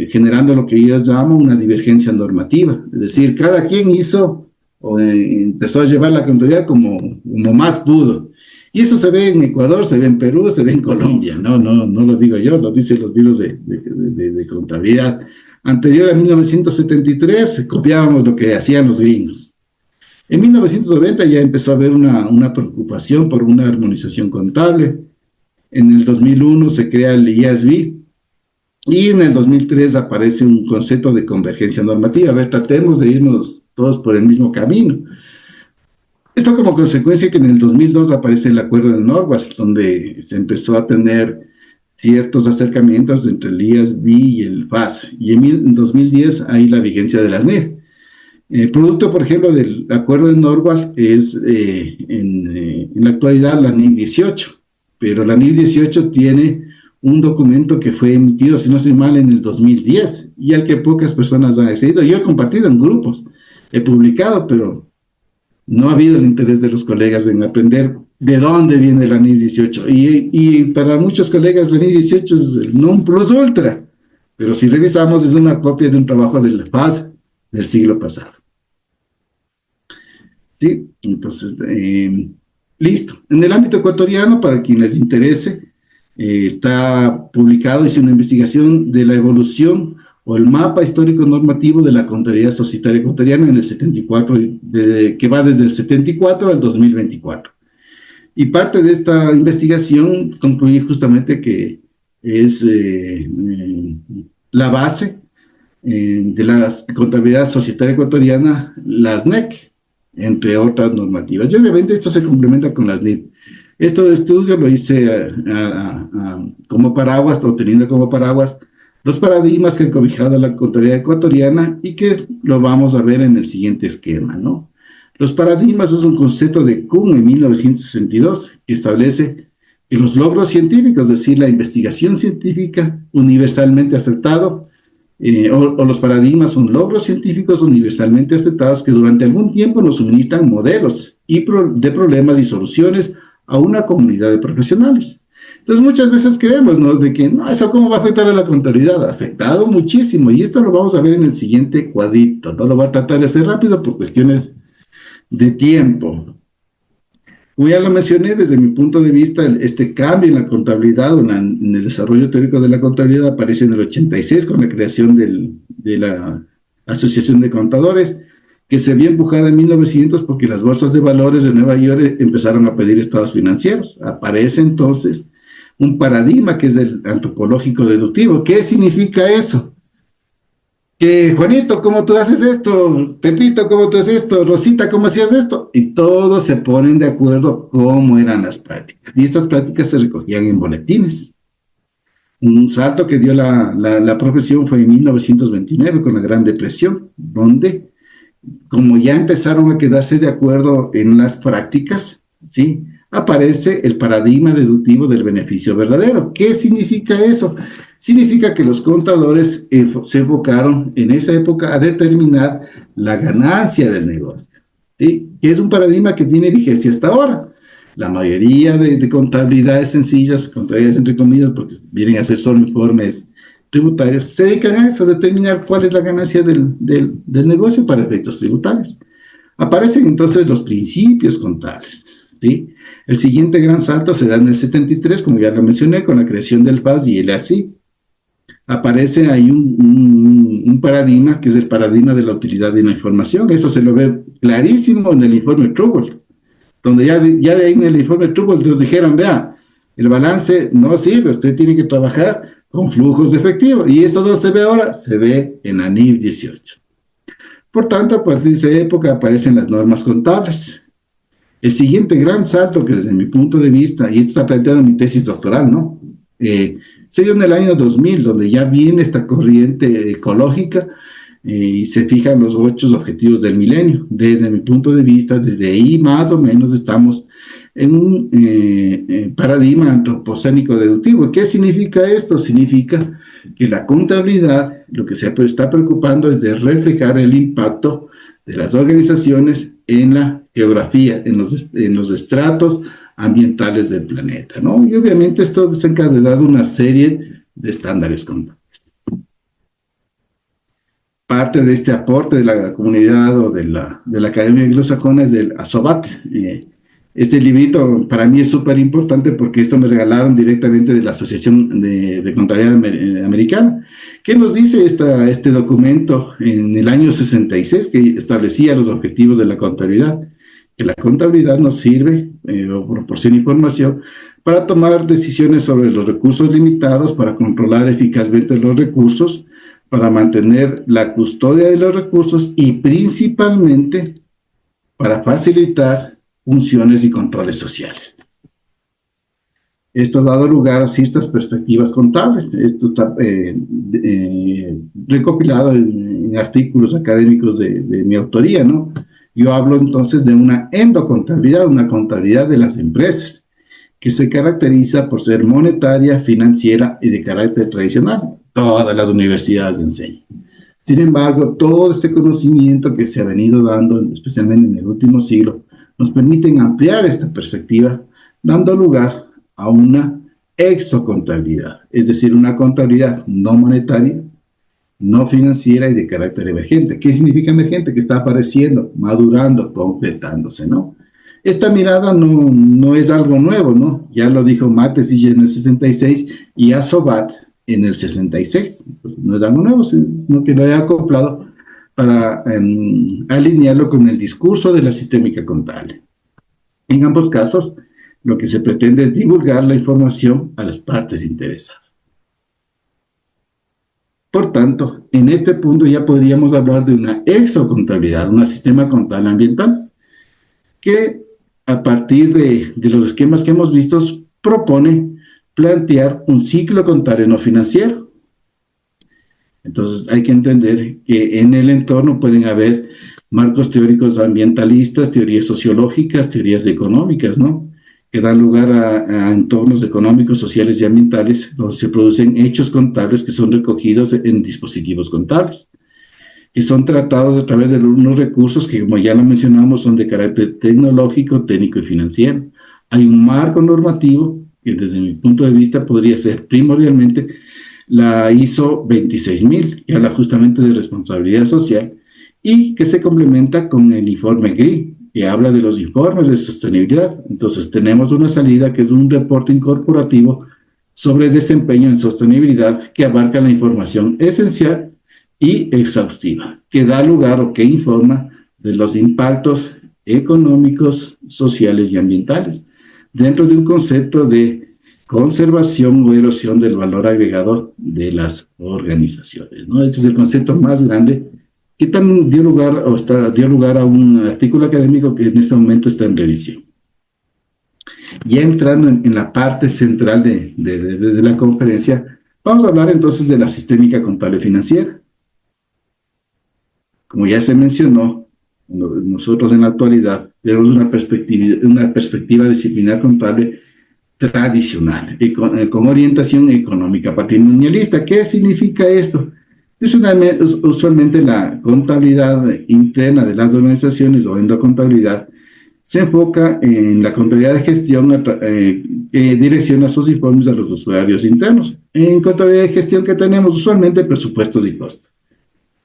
generando lo que yo llamo una divergencia normativa. Es decir, cada quien hizo o empezó a llevar la contabilidad como más pudo. Y eso se ve en Ecuador, se ve en Perú, se ve en Colombia. No lo digo yo, lo dicen los libros de contabilidad. Anterior a 1973 copiábamos lo que hacían los gringos. En 1990 ya empezó a haber una preocupación por una armonización contable. En el 2001 se crea el IASB y en el 2003 aparece un concepto de convergencia normativa. A ver, tratemos de irnos todos por el mismo camino. Esto como consecuencia que en el 2002 aparece el acuerdo de Norwalk, donde se empezó a tener ciertos acercamientos entre el IASB y el FAS. Y en 2010 hay la vigencia de las NIF. Producto, por ejemplo, del acuerdo de Norwalk es en la actualidad la NIF 18, pero la NIF 18 tiene un documento que fue emitido, si no estoy mal, en el 2010 y al que pocas personas han accedido. Yo he compartido en grupos, he publicado, pero no ha habido el interés de los colegas en aprender de dónde viene la NIF 18. Y para muchos colegas la NIF 18 es el non plus ultra, pero si revisamos es una copia de un trabajo de la FAS del siglo pasado. ¿Sí? Entonces, listo. En el ámbito ecuatoriano, para quien les interese, está publicado, hice una investigación de la evolución o el mapa histórico normativo de la contabilidad societaria ecuatoriana en el 74, que va desde el 74 al 2024. Y parte de esta investigación concluí justamente que es la base de la contabilidad societaria ecuatoriana, las NEC, entre otras normativas. Y obviamente esto se complementa con las NIF. Este estudio lo hice como paraguas, o teniendo como paraguas los paradigmas que han cobijado la contabilidad ecuatoriana y que lo vamos a ver en el siguiente esquema, ¿no? Los paradigmas es un concepto de Kuhn en 1962 que establece que los logros científicos, es decir, la investigación científica universalmente aceptado, o los paradigmas son logros científicos universalmente aceptados que durante algún tiempo nos suministran modelos de problemas y soluciones a una comunidad de profesionales. Entonces muchas veces creemos, ¿no?, de que no, eso cómo va a afectar a la contabilidad. Ha afectado muchísimo y esto lo vamos a ver en el siguiente cuadrito. No lo voy a tratar de hacer rápido por cuestiones de tiempo. Como ya lo mencioné, desde mi punto de vista, este cambio en la contabilidad o en el desarrollo teórico de la contabilidad aparece en el 86 con la creación de la Asociación de Contadores, que se vio empujada en 1900 porque las bolsas de valores de Nueva York empezaron a pedir estados financieros. Aparece entonces un paradigma que es el antropológico deductivo. ¿Qué significa eso? Que Juanito, ¿cómo tú haces esto? Pepito, ¿cómo tú haces esto? Rosita, ¿cómo hacías esto? Y todos se ponen de acuerdo cómo eran las prácticas. Y estas prácticas se recogían en boletines. Un salto que dio la profesión fue en 1929 con la Gran Depresión, donde, como ya empezaron a quedarse de acuerdo en las prácticas, ¿sí?, aparece el paradigma deductivo del beneficio verdadero. ¿Qué significa eso? Significa que los contadores se enfocaron en esa época a determinar la ganancia del negocio, ¿sí?, que es un paradigma que tiene vigencia hasta ahora. La mayoría de contabilidades sencillas, contabilidades entre comillas, porque vienen a ser solo informes tributarios, se dedican a eso, a determinar cuál es la ganancia del negocio para efectos tributarios. Aparecen entonces los principios contables, ¿sí? El siguiente gran salto se da en el 73, como ya lo mencioné, con la creación del FAS y el ASI. Aparece ahí un paradigma que es el paradigma de la utilidad de la información. Eso se lo ve clarísimo en el informe Trouble, donde ya de ahí en el informe Trouble nos dijeron, vea, el balance no sirve, usted tiene que trabajar con flujos de efectivo. Y eso no se ve ahora, se ve en la NIF 18. Por tanto, a partir de esa época aparecen las normas contables. El siguiente gran salto, que desde mi punto de vista, y esto está planteado en mi tesis doctoral, ¿no?, se dio en el año 2000, donde ya viene esta corriente ecológica y se fijan los 8 objetivos del milenio. Desde mi punto de vista, desde ahí más o menos estamos en un paradigma antropocénico deductivo. ¿Qué significa esto? Significa que la contabilidad lo que se está preocupando es de reflejar el impacto de las organizaciones en la geografía, en los estratos ambientales del planeta, ¿no? Y obviamente esto ha desencadenado una serie de estándares contables. Parte de este aporte de la comunidad o de la Academia Anglosajona es del ASOBAT. Este librito para mí es súper importante porque esto me regalaron directamente de la Asociación de Contabilidad Americana. ¿Qué nos dice este documento en el año 66 que establecía los objetivos de la contabilidad? Que la contabilidad nos sirve o proporciona información para tomar decisiones sobre los recursos limitados, para controlar eficazmente los recursos, para mantener la custodia de los recursos y principalmente para facilitar funciones y controles sociales. Esto ha dado lugar a ciertas perspectivas contables. Esto está recopilado en artículos académicos de mi autoría, ¿no? Yo hablo entonces de una endocontabilidad, una contabilidad de las empresas, que se caracteriza por ser monetaria, financiera y de carácter tradicional. Todas las universidades enseñan. Sin embargo, todo este conocimiento que se ha venido dando, especialmente en el último siglo, nos permiten ampliar esta perspectiva, dando lugar a una exocontabilidad, es decir, una contabilidad no monetaria, no financiera y de carácter emergente. ¿Qué significa emergente? Que está apareciendo, madurando, completándose, ¿no? Esta mirada no es algo nuevo, ¿no? Ya lo dijo Mates en el 66 y Asobat en el 66. Entonces, no es algo nuevo, sino que lo he acoplado para alinearlo con el discurso de la sistémica contable. En ambos casos, lo que se pretende es divulgar la información a las partes interesadas. Por tanto, en este punto ya podríamos hablar de una exocontabilidad, un sistema contable ambiental, que a partir de los esquemas que hemos visto propone plantear un ciclo contable no financiero. Entonces hay que entender que en el entorno pueden haber marcos teóricos ambientalistas, teorías sociológicas, teorías económicas, ¿no? Que dan lugar a entornos económicos, sociales y ambientales donde se producen hechos contables que son recogidos en dispositivos contables, que son tratados a través de unos recursos que, como ya lo mencionamos, son de carácter tecnológico, técnico y financiero. Hay un marco normativo que desde mi punto de vista podría ser primordialmente la ISO 26000, que habla justamente de responsabilidad social, y que se complementa con el informe GRI, que habla de los informes de sostenibilidad. Entonces tenemos una salida que es un reporte corporativo sobre desempeño en sostenibilidad que abarca la información esencial y exhaustiva, que da lugar o que informa de los impactos económicos, sociales y ambientales, dentro de un concepto de conservación o erosión del valor agregado de las organizaciones, ¿no? Este es el concepto más grande que también dio lugar a un artículo académico que en este momento está en revisión. Ya entrando en la parte central de la conferencia, vamos a hablar entonces de la sistémica contable financiera. Como ya se mencionó, nosotros en la actualidad tenemos una perspectiva disciplinar contable tradicional, con orientación económica patrimonialista. ¿Qué significa esto? Usualmente la contabilidad interna de las organizaciones o endocontabilidad se enfoca en la contabilidad de gestión que direcciona sus informes a los usuarios internos. En contabilidad de gestión que tenemos usualmente presupuestos y costos.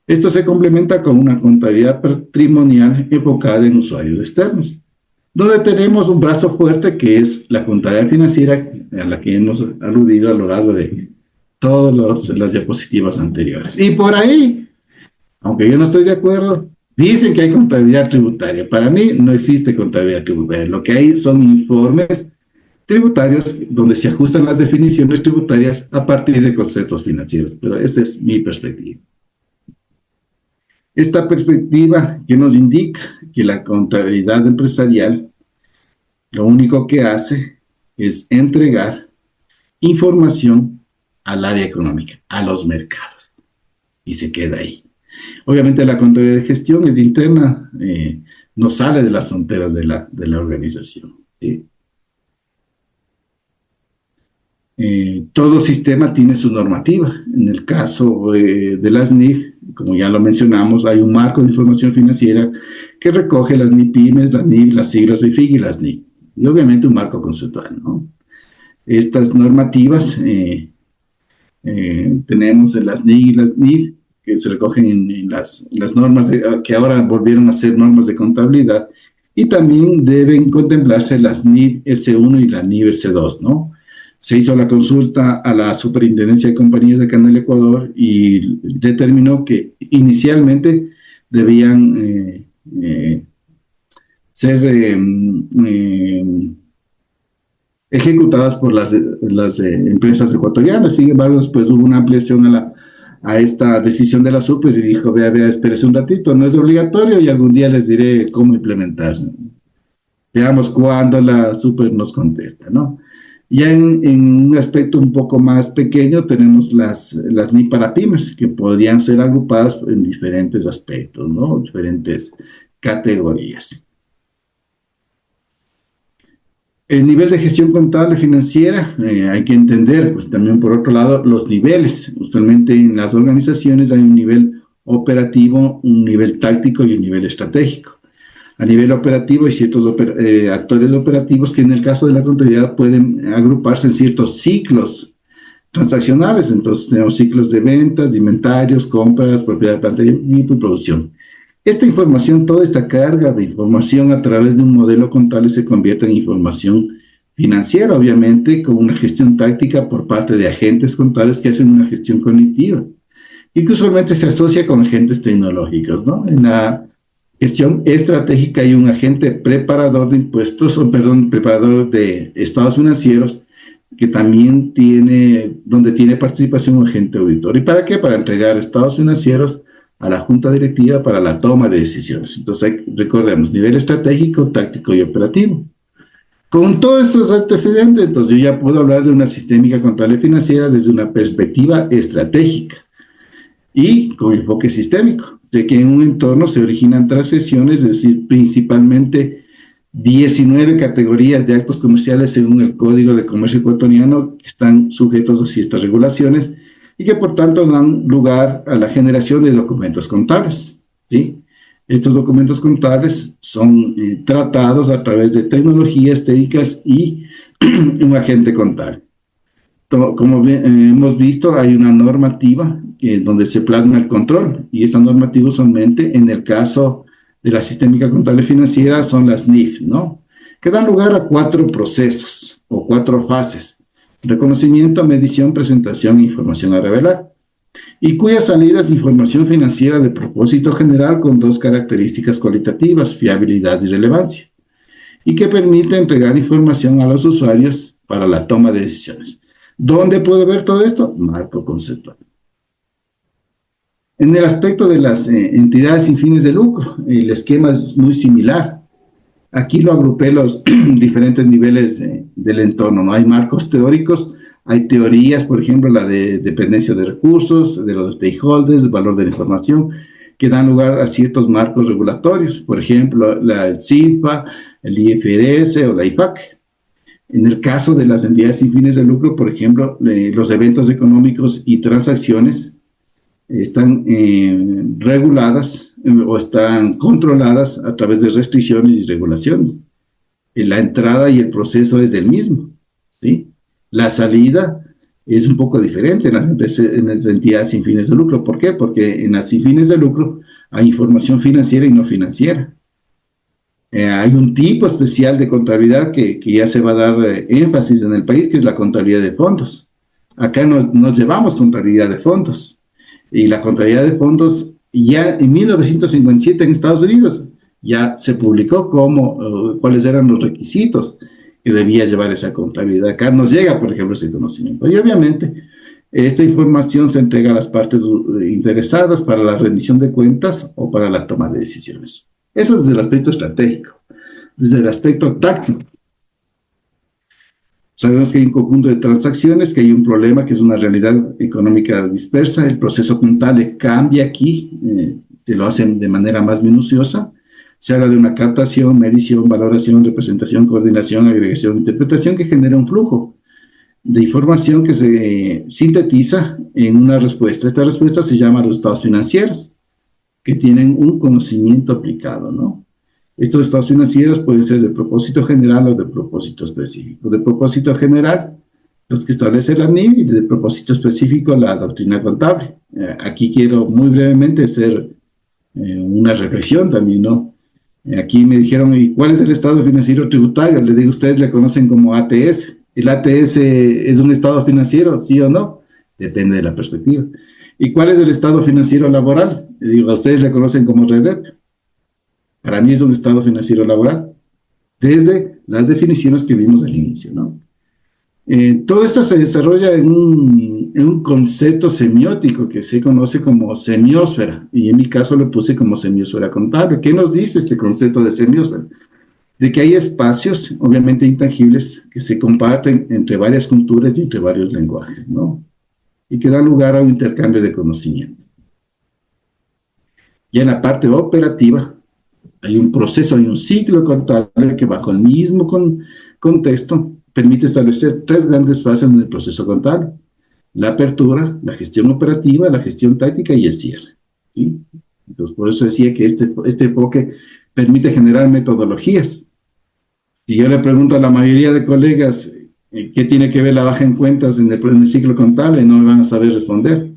Esto se complementa con una contabilidad patrimonial enfocada en usuarios externos, donde tenemos un brazo fuerte que es la contabilidad financiera, a la que hemos aludido a lo largo de todas las diapositivas anteriores. Y por ahí, aunque yo no estoy de acuerdo, dicen que hay contabilidad tributaria. Para mí no existe contabilidad tributaria. Lo que hay son informes tributarios donde se ajustan las definiciones tributarias a partir de conceptos financieros. Pero esta es mi perspectiva. Esta perspectiva que nos indica que la contabilidad empresarial lo único que hace es entregar información al área económica, a los mercados, y se queda ahí. Obviamente la contabilidad de gestión es interna, no sale de las fronteras de la organización, ¿sí? Todo sistema tiene su normativa. En el caso de las NIF, como ya lo mencionamos, hay un marco de información financiera que recoge las NIPYMES, las NIF, las siglas de FIG y las NIF. Y obviamente un marco conceptual, ¿no? Estas normativas tenemos de las NIC y las NIF, que se recogen en las normas que ahora volvieron a ser normas de contabilidad, y también deben contemplarse las NIF S1 y la NIF S2, ¿no? Se hizo la consulta a la Superintendencia de Compañías de acá en el Ecuador y determinó que inicialmente debían ser ejecutadas por las empresas ecuatorianas. Sin embargo, después hubo una ampliación a esta decisión de la Super y dijo, vea, espérese un ratito, no es obligatorio y algún día les diré cómo implementar. Veamos cuándo la Super nos contesta, ¿no? Ya en un aspecto un poco más pequeño tenemos las NI para pymes, que podrían ser agrupadas en diferentes aspectos, ¿no? Diferentes categorías. El nivel de gestión contable financiera, hay que entender, pues también por otro lado, los niveles. Usualmente en las organizaciones hay un nivel operativo, un nivel táctico y un nivel estratégico. A nivel operativo hay ciertos actores operativos que en el caso de la contabilidad pueden agruparse en ciertos ciclos transaccionales. Entonces tenemos ciclos de ventas, de inventarios, compras, propiedad de planta y equipo y producción. Esta información, toda esta carga de información a través de un modelo contable se convierte en información financiera, obviamente, con una gestión táctica por parte de agentes contables que hacen una gestión cognitiva y que usualmente se asocia con agentes tecnológicos, ¿no? En la gestión estratégica hay un agente preparador de impuestos, o perdón, preparador de estados financieros, que también donde tiene participación un agente auditor. ¿Y para qué? Para entregar estados financieros a la junta directiva para la toma de decisiones. Entonces, recordemos, nivel estratégico, táctico y operativo. Con todos estos antecedentes, entonces yo ya puedo hablar de una sistémica contable financiera desde una perspectiva estratégica y con enfoque sistémico, de que en un entorno se originan transacciones, es decir, principalmente 19 categorías de actos comerciales según el Código de Comercio ecuatoriano que están sujetos a ciertas regulaciones y que por tanto dan lugar a la generación de documentos contables, ¿sí? Estos documentos contables son tratados a través de tecnologías técnicas y un agente contable. Como hemos visto, hay una normativa donde se plasma el control y esta normativa usualmente en el caso de la sistémica contable financiera son las NIF, ¿no? Que dan lugar a 4 procesos o 4 fases: reconocimiento, medición, presentación e información a revelar, y cuya salida es información financiera de propósito general con 2 características cualitativas: fiabilidad y relevancia, y que permite entregar información a los usuarios para la toma de decisiones. ¿Dónde puedo ver todo esto? Marco conceptual. En el aspecto de las entidades sin fines de lucro, el esquema es muy similar. Aquí lo agrupé los diferentes niveles del entorno, ¿no? Hay marcos teóricos, hay teorías, por ejemplo, la de dependencia de recursos, de los stakeholders, valor de la información, que dan lugar a ciertos marcos regulatorios, por ejemplo, el CINFA, el IFRS o la IFAC. En el caso de las entidades sin fines de lucro, por ejemplo, los eventos económicos y transacciones están reguladas o están controladas a través de restricciones y regulaciones. La entrada y el proceso es del mismo, ¿sí? La salida es un poco diferente en las entidades sin fines de lucro. ¿Por qué? Porque en las sin fines de lucro hay información financiera y no financiera. Hay un tipo especial de contabilidad que ya se va a dar énfasis en el país, que es la contabilidad de fondos. Acá nos llevamos contabilidad de fondos. Y la contabilidad de fondos ya en 1957 en Estados Unidos ya se publicó cuáles eran los requisitos que debía llevar esa contabilidad. Acá nos llega, por ejemplo, ese conocimiento. Y obviamente esta información se entrega a las partes interesadas para la rendición de cuentas o para la toma de decisiones. Eso es desde el aspecto estratégico. Desde el aspecto táctico, sabemos que hay un conjunto de transacciones, que hay un problema que es una realidad económica dispersa. El proceso contable cambia aquí, se lo hacen de manera más minuciosa. Se habla de una captación, medición, valoración, representación, coordinación, agregación, interpretación, que genera un flujo de información que se sintetiza en una respuesta. Esta respuesta se llama los estados financieros, que tienen un conocimiento aplicado, ¿no? Estos estados financieros pueden ser de propósito general o de propósito específico. De propósito general, los que establece la NIF, y de propósito específico, la doctrina contable. Aquí quiero muy brevemente hacer una reflexión también, ¿no? Aquí me dijeron, ¿y cuál es el estado financiero tributario? Les digo, ustedes le conocen como ATS. ¿El ATS es un estado financiero, sí o no? Depende de la perspectiva. ¿Y cuál es el estado financiero laboral? Le digo, a ustedes le conocen como REDEP. Para mí es un estado financiero laboral, desde las definiciones que vimos al inicio, ¿no? Todo esto se desarrolla en un concepto semiótico que se conoce como semiósfera, y en mi caso lo puse como semiósfera contable. ¿Qué nos dice este concepto de semiósfera? de que hay espacios, obviamente intangibles, que se comparten entre varias culturas y entre varios lenguajes, ¿no? Y que dan lugar a un intercambio de conocimiento. Y en la parte operativa, hay un proceso, hay un ciclo contable que bajo el mismo contexto permite establecer tres grandes fases en el proceso contable: la apertura, la gestión operativa, la gestión táctica y el cierre, ¿sí? Entonces, por eso decía que este enfoque permite generar metodologías. Si yo le pregunto a la mayoría de colegas qué tiene que ver la baja en cuentas en el ciclo contable, no me van a saber responder.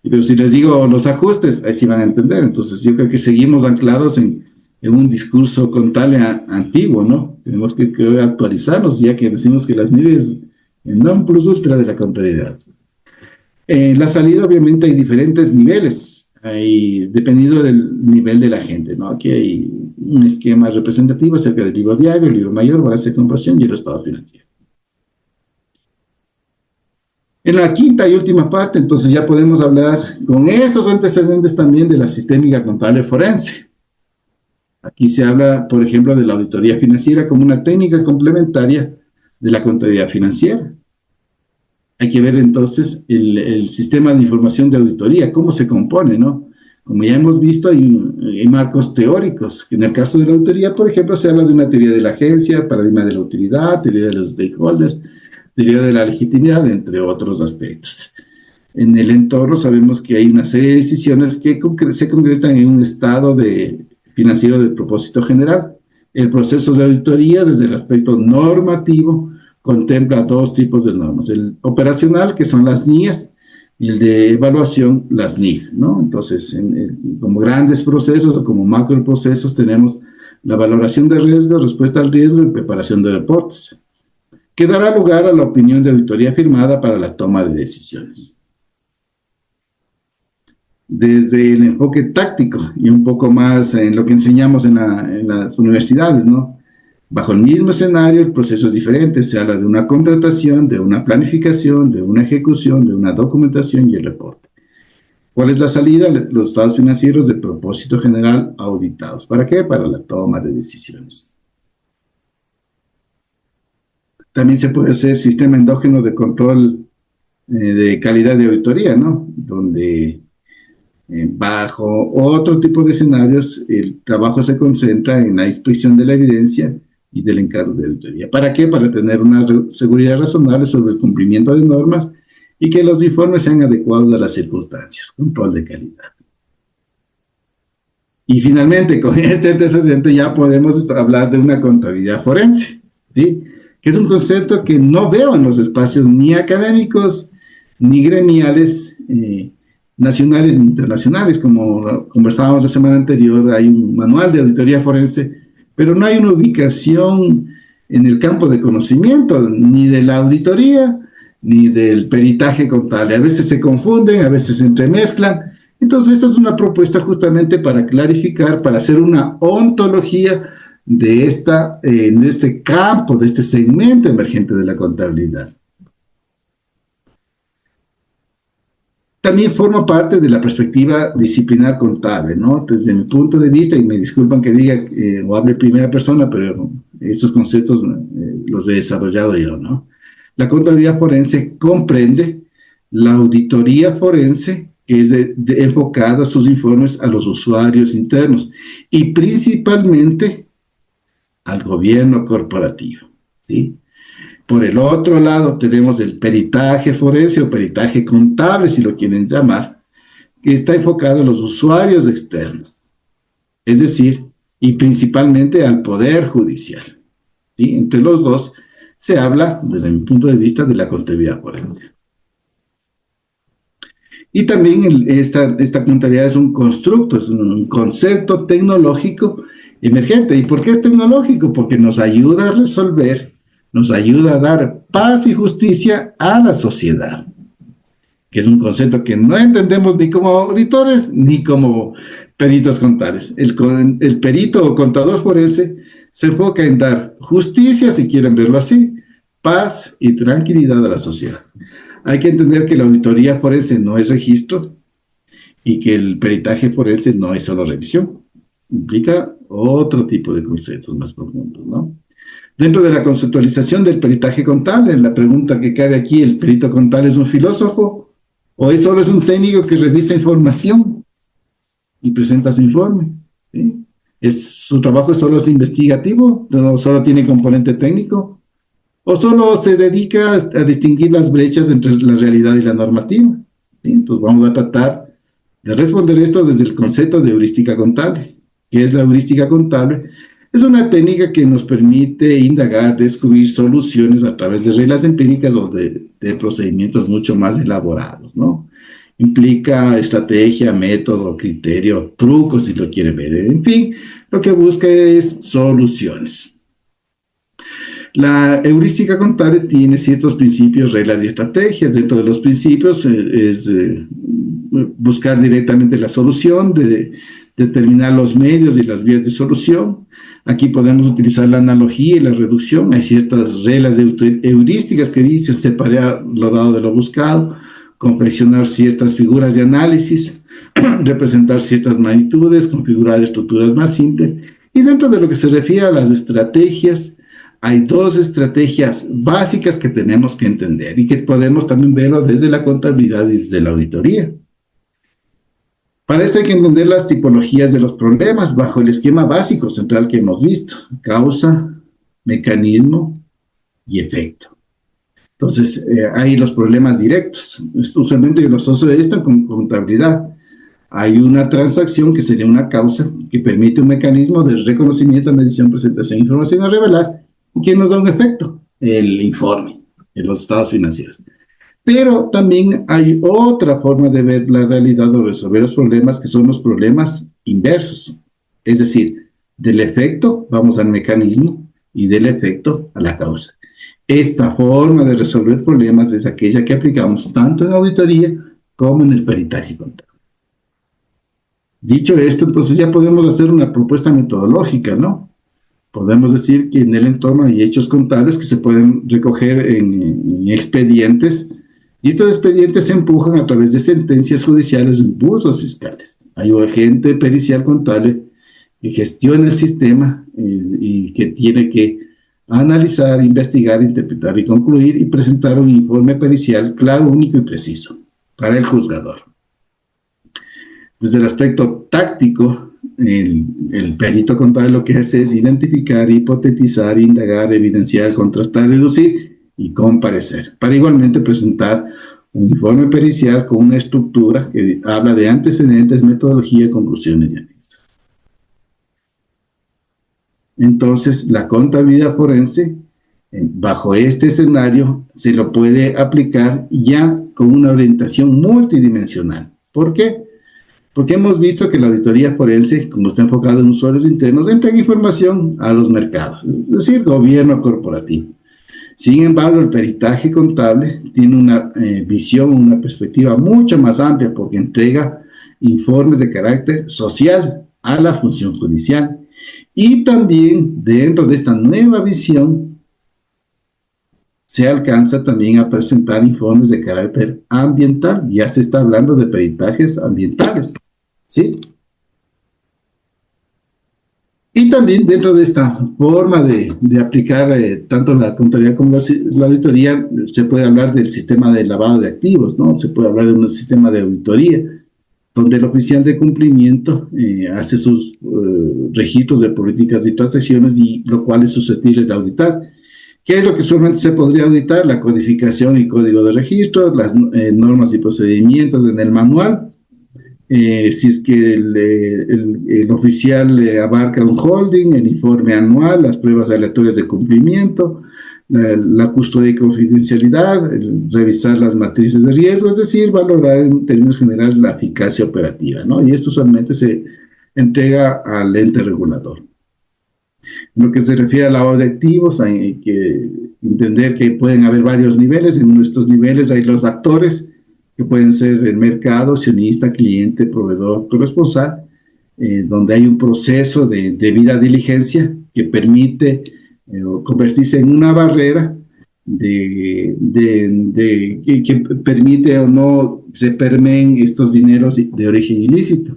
Pero si les digo los ajustes, ahí sí van a entender. Entonces yo creo que seguimos anclados en un discurso contable antiguo, ¿no? Tenemos que actualizarnos, ya que decimos que las niveles non plus ultra de la contabilidad. En la salida, obviamente, hay diferentes niveles, dependiendo del nivel de la gente, ¿no? Aquí hay un esquema representativo acerca del libro diario, el libro mayor, balance de comparación y el estado financiero. En la quinta y última parte, entonces ya podemos hablar con esos antecedentes también de la sistémica contable forense. Aquí se habla, por ejemplo, de la auditoría financiera como una técnica complementaria de la contabilidad financiera. Hay que ver entonces el sistema de información de auditoría, cómo se compone, ¿no? Como ya hemos visto, hay marcos teóricos, que en el caso de la auditoría, por ejemplo, se habla de una teoría de la agencia, paradigma de la utilidad, teoría de los stakeholders, teoría de la legitimidad, entre otros aspectos. En el entorno sabemos que hay una serie de decisiones que se concretan en un estado financiero de propósito general. El proceso de auditoría, desde el aspecto normativo, contempla dos tipos de normas: el operacional, que son las NIAs, y el de evaluación, las NIF, ¿no? Entonces, como grandes procesos o como macroprocesos, tenemos la valoración de riesgo, respuesta al riesgo y preparación de reportes, que dará lugar a la opinión de auditoría firmada para la toma de decisiones. Desde el enfoque táctico y un poco más en lo que enseñamos en las universidades, ¿no? Bajo el mismo escenario, el proceso es diferente. Se habla de una contratación, de una planificación, de una ejecución, de una documentación y el reporte. ¿Cuál es la salida? Los estados financieros de propósito general auditados. ¿Para qué? Para la toma de decisiones. También se puede hacer sistema endógeno de control de calidad de auditoría, ¿no? Donde bajo otro tipo de escenarios el trabajo se concentra en la inspección de la evidencia y del encargo de auditoría. ¿Para qué? Para tener una seguridad razonable sobre el cumplimiento de normas y que los informes sean adecuados a las circunstancias. Control de calidad. Y finalmente, con este antecedente ya podemos hablar de una contabilidad forense, ¿sí? Que es un concepto que no veo en los espacios ni académicos ni gremiales, nacionales ni internacionales. Como conversábamos la semana anterior, hay un manual de auditoría forense, pero no hay una ubicación en el campo de conocimiento, ni de la auditoría, ni del peritaje contable. A veces se confunden, a veces se entremezclan. Entonces, esta es una propuesta justamente para clarificar, para hacer una ontología de este campo, de este segmento emergente de la contabilidad. También forma parte de la perspectiva disciplinar contable, ¿no? Desde mi punto de vista, y me disculpan que diga o hable en primera persona, pero estos conceptos los he desarrollado yo, ¿no? La contabilidad forense comprende la auditoría forense, que es enfocada sus informes a los usuarios internos y principalmente al gobierno corporativo, ¿sí? Por el otro lado, tenemos el peritaje forense o peritaje contable, si lo quieren llamar, que está enfocado a los usuarios externos, es decir, y principalmente al Poder Judicial, ¿sí? Entre los dos se habla, desde mi punto de vista, de la contabilidad forense. Y también esta contabilidad es un constructo, es un concepto tecnológico emergente. ¿Y por qué es tecnológico? Porque nos ayuda a resolver, nos ayuda a dar paz y justicia a la sociedad, que es un concepto que no entendemos ni como auditores ni como peritos contables. El perito o contador forense se enfoca en dar justicia, si quieren verlo así, paz y tranquilidad a la sociedad. Hay que entender que la auditoría forense no es registro y que el peritaje forense no es solo revisión. Implica otro tipo de conceptos más profundos, ¿no? Dentro de la conceptualización del peritaje contable, la pregunta que cabe aquí, ¿el perito contable es un filósofo o solo es un técnico que revisa información y presenta su informe? ¿Sí? ¿Su trabajo solo es investigativo? ¿No solo tiene componente técnico? ¿O solo se dedica a distinguir las brechas entre la realidad y la normativa? ¿Sí? Entonces vamos a tratar de responder esto desde el concepto de heurística contable. ¿Qué es la heurística contable? Es una técnica que nos permite indagar, descubrir soluciones a través de reglas empíricas o de procedimientos mucho más elaborados, ¿no? Implica estrategia, método, criterio, trucos, si lo quiere ver. En fin, lo que busca es soluciones. La heurística contable tiene ciertos principios, reglas y estrategias. Dentro de los principios es buscar directamente la solución, determinar los medios y las vías de solución. Aquí podemos utilizar la analogía y la reducción. Hay ciertas reglas heurísticas que dicen separar lo dado de lo buscado, confeccionar ciertas figuras de análisis, representar ciertas magnitudes, configurar estructuras más simples. Y dentro de lo que se refiere a las estrategias, hay dos estrategias básicas que tenemos que entender y que podemos también verlo desde la contabilidad y desde la auditoría. Para eso hay que entender las tipologías de los problemas bajo el esquema básico central que hemos visto: causa, mecanismo y efecto. Entonces, hay los problemas directos. Usualmente yo lo asocio esto con contabilidad. Hay una transacción que sería una causa que permite un mecanismo de reconocimiento, medición, presentación, información a revelar, que nos da un efecto, el informe de los estados financieros. Pero también hay otra forma de ver la realidad o resolver los problemas, que son los problemas inversos. Es decir, del efecto vamos al mecanismo y del efecto a la causa. Esta forma de resolver problemas es aquella que aplicamos tanto en auditoría como en el peritaje contable. Dicho esto, entonces ya podemos hacer una propuesta metodológica, ¿no? Podemos decir que en el entorno hay hechos contables que se pueden recoger en expedientes, y estos expedientes se empujan a través de sentencias judiciales o impulsos fiscales. Hay un agente pericial contable que gestiona el sistema y que tiene que analizar, investigar, interpretar y concluir y presentar un informe pericial claro, único y preciso para el juzgador. Desde el aspecto táctico, el perito contable lo que hace es identificar, hipotetizar, indagar, evidenciar, contrastar, deducir y comparecer, para igualmente presentar un informe pericial con una estructura que habla de antecedentes, metodología, conclusiones y análisis. Entonces, la contabilidad forense, bajo este escenario, se lo puede aplicar ya con una orientación multidimensional. ¿Por qué? Porque hemos visto que la auditoría forense, como está enfocada en usuarios internos, entrega información a los mercados, es decir, gobierno corporativo. Sin embargo, el peritaje contable tiene una visión, una perspectiva mucho más amplia, porque entrega informes de carácter social a la función judicial. Y también, dentro de esta nueva visión, se alcanza también a presentar informes de carácter ambiental. Ya se está hablando de peritajes ambientales, ¿sí? Y también dentro de esta forma de aplicar tanto la contabilidad como la auditoría, se puede hablar del sistema de lavado de activos, ¿no? Se puede hablar de un sistema de auditoría, donde el oficial de cumplimiento hace sus registros de políticas y transacciones, y lo cual es susceptible de auditar. ¿Qué es lo que solamente se podría auditar? La codificación y código de registro, las normas y procedimientos en el manual, si es que el oficial abarca un holding, el informe anual, las pruebas aleatorias de cumplimiento, la custodia y confidencialidad, revisar las matrices de riesgo, es decir, valorar en términos generales la eficacia operativa, ¿no? Y esto usualmente se entrega al ente regulador. En lo que se refiere al lavado de activos, hay que entender que pueden haber varios niveles. En nuestros niveles hay los actores, que pueden ser el mercado, accionista, cliente, proveedor, corresponsal, donde hay un proceso de debida diligencia que permite convertirse en una barrera que permite o no se permeen estos dineros de origen ilícito.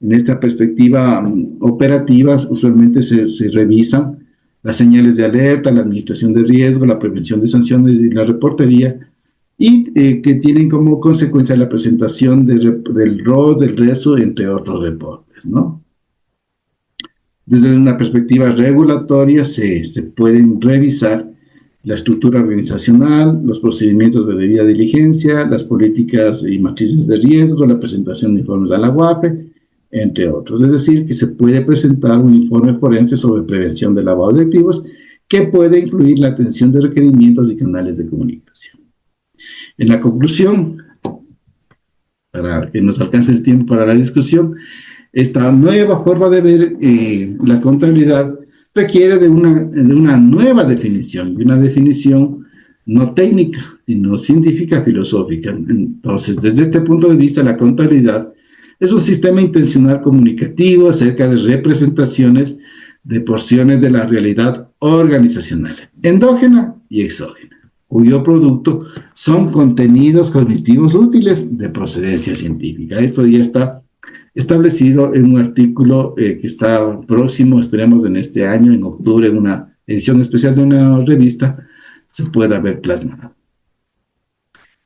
En esta perspectiva operativa, usualmente se revisan las señales de alerta, la administración de riesgo, la prevención de sanciones y la reportería, y que tienen como consecuencia la presentación del ROS, del RESO, entre otros reportes, ¿no? Desde una perspectiva regulatoria se pueden revisar la estructura organizacional, los procedimientos de debida diligencia, las políticas y matrices de riesgo, la presentación de informes a la UAPE, entre otros. Es decir, que se puede presentar un informe forense sobre prevención de lavado de activos que puede incluir la atención de requerimientos y canales de comunicación. En la conclusión, para que nos alcance el tiempo para la discusión, esta nueva forma de ver la contabilidad requiere de una nueva definición, y una definición no técnica, sino científica, filosófica. Entonces, desde este punto de vista, la contabilidad es un sistema intencional comunicativo acerca de representaciones de porciones de la realidad organizacional, endógena y exógena, cuyo producto son contenidos cognitivos útiles de procedencia científica. Esto ya está establecido en un artículo que está próximo, esperemos en este año, en octubre, en una edición especial de una revista, se pueda ver plasmado.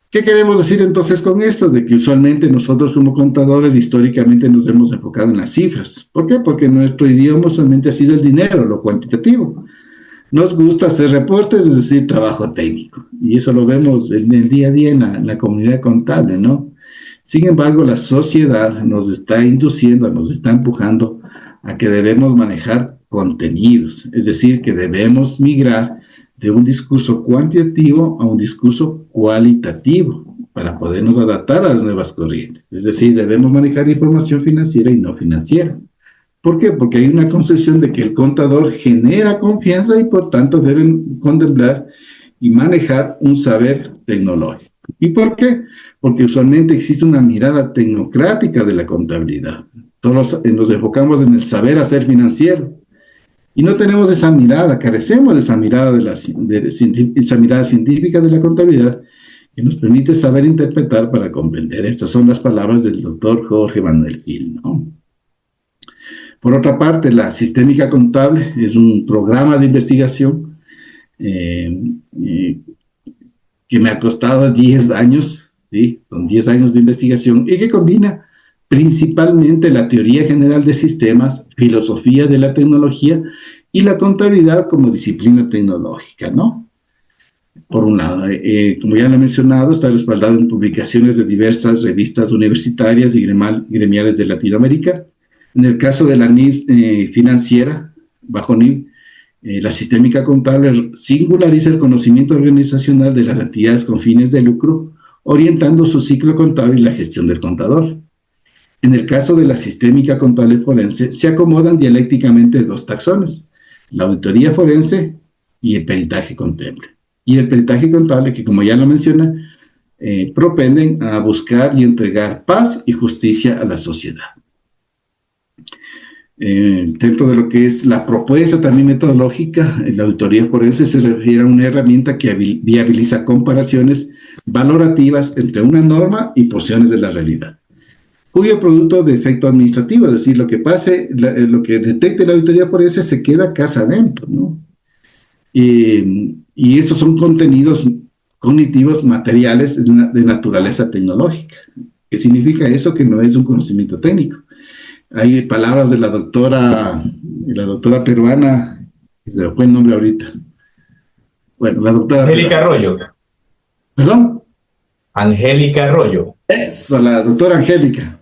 ¿Qué queremos decir entonces con esto? De que usualmente nosotros como contadores históricamente nos hemos enfocado en las cifras. ¿Por qué? Porque nuestro idioma usualmente ha sido el dinero, lo cuantitativo. Nos gusta hacer reportes, es decir, trabajo técnico. Y eso lo vemos en el día a día en la comunidad contable, ¿no? Sin embargo, la sociedad nos está induciendo, nos está empujando a que debemos manejar contenidos, es decir, que debemos migrar de un discurso cuantitativo a un discurso cualitativo para podernos adaptar a las nuevas corrientes. Es decir, debemos manejar información financiera y no financiera. ¿Por qué? Porque hay una concepción de que el contador genera confianza y por tanto deben contemplar y manejar un saber tecnológico. ¿Y por qué? Porque usualmente existe una mirada tecnocrática de la contabilidad. Todos nos enfocamos en el saber hacer financiero y no tenemos esa mirada, carecemos de esa mirada, esa mirada científica de la contabilidad que nos permite saber interpretar para comprender. Estas son las palabras del doctor Jorge Manuel Gil, ¿no? Por otra parte, la sistémica contable es un programa de investigación que me ha costado 10 años, ¿sí? Son 10 años de investigación y que combina principalmente la teoría general de sistemas, filosofía de la tecnología y la contabilidad como disciplina tecnológica, ¿no? Por un lado, como ya lo he mencionado, está respaldado en publicaciones de diversas revistas universitarias y gremiales de Latinoamérica. En el caso de la NIF financiera, bajo NIF, la sistémica contable singulariza el conocimiento organizacional de las entidades con fines de lucro, orientando su ciclo contable y la gestión del contador. En el caso de la sistémica contable forense, se acomodan dialécticamente dos taxones, la auditoría forense y el peritaje contable. Y el peritaje contable, que como ya lo menciona, propenden a buscar y entregar paz y justicia a la sociedad. Dentro de lo que es la propuesta también metodológica, la auditoría forense se refiere a una herramienta que viabiliza comparaciones valorativas entre una norma y porciones de la realidad, cuyo producto de efecto administrativo, es decir, lo que pase, lo que detecte la auditoría forense se queda casa adentro, ¿no? Y estos son contenidos cognitivos materiales de naturaleza tecnológica. ¿Qué significa eso? Que no es un conocimiento técnico. Hay palabras de la doctora peruana, se me fue el nombre ahorita. Bueno, la doctora Angélica Arroyo. ¿Perdón? Angélica Arroyo. Eso, la doctora Angélica.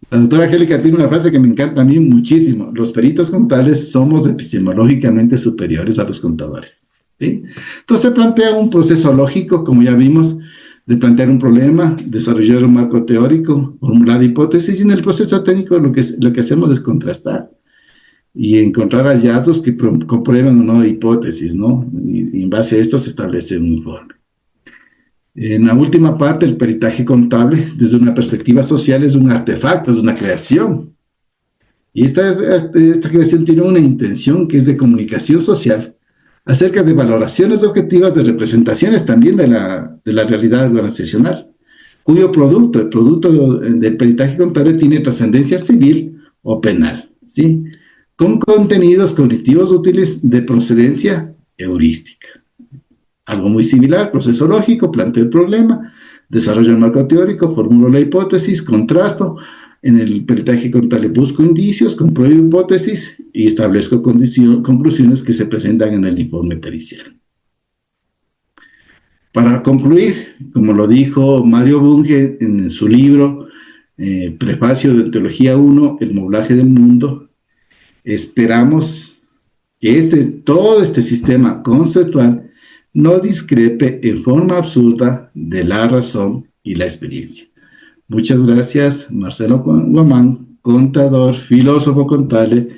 La doctora Angélica tiene una frase que me encanta a mí muchísimo. Los peritos contables somos epistemológicamente superiores a los contadores, ¿sí? Entonces se plantea un proceso lógico, como ya vimos, de plantear un problema, desarrollar un marco teórico, formular hipótesis, y en el proceso técnico lo que hacemos es contrastar y encontrar hallazgos que comprueban o no hipótesis, ¿no? Y en base a esto se establece un informe. En la última parte, el peritaje contable, desde una perspectiva social, es un artefacto, es una creación. Y esta creación tiene una intención que es de comunicación social acerca de valoraciones objetivas de representaciones también de la realidad organizacional, cuyo el producto del peritaje contable tiene trascendencia civil o penal, ¿sí? Con contenidos cognitivos útiles de procedencia heurística. Algo muy similar: proceso lógico, planteo el problema, desarrollo el marco teórico, formulo la hipótesis, contrasto. En el peritaje contable busco indicios, compruebo hipótesis y establezco conclusiones que se presentan en el informe pericial. Para concluir, como lo dijo Mario Bunge en su libro Prefacio de Ontología 1, El moblaje del mundo, esperamos que todo este sistema conceptual no discrepe en forma absurda de la razón y la experiencia. Muchas gracias, Marcelo Guamán, contador, filósofo contable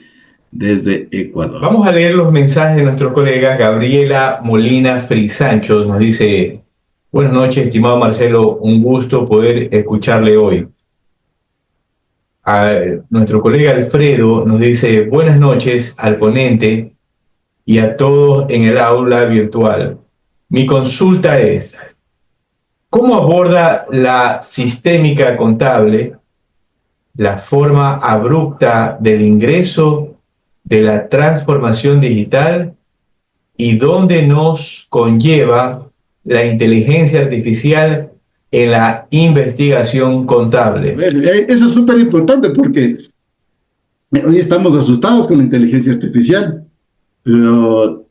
desde Ecuador. Vamos a leer los mensajes de nuestro colega Gabriela Molina Frisancho. Nos dice: buenas noches, estimado Marcelo, un gusto poder escucharle hoy. Nuestro colega Alfredo nos dice: buenas noches al ponente y a todos en el aula virtual. Mi consulta es: ¿cómo aborda la sistémica contable la forma abrupta del ingreso de la transformación digital y dónde nos conlleva la inteligencia artificial en la investigación contable? Eso es súper importante porque hoy estamos asustados con la inteligencia artificial, pero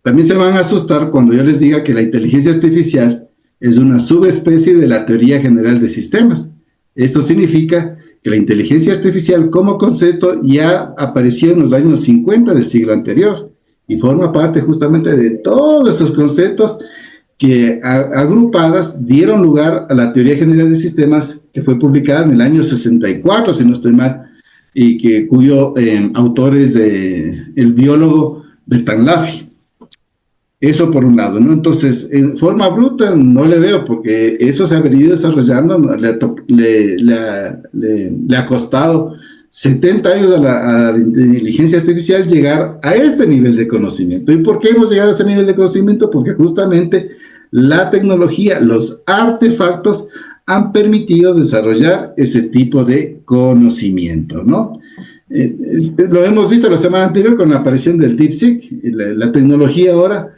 también se van a asustar cuando yo les diga que la inteligencia artificial es una subespecie de la teoría general de sistemas. Esto significa que la inteligencia artificial como concepto ya apareció en los años 50 del siglo anterior y forma parte justamente de todos esos conceptos que agrupadas dieron lugar a la teoría general de sistemas, que fue publicada en el año 64, si no estoy mal, y cuyo autor es el biólogo Bertrand Laffy. Eso por un lado, ¿no? Entonces, en forma bruta no le veo, porque eso se ha venido desarrollando, ¿no? Le ha costado 70 años a la inteligencia artificial llegar a este nivel de conocimiento. ¿Y por qué hemos llegado a ese nivel de conocimiento? Porque justamente la tecnología, los artefactos han permitido desarrollar ese tipo de conocimiento, ¿no? Lo hemos visto la semana anterior con la aparición del DeepSeek. La tecnología ahora,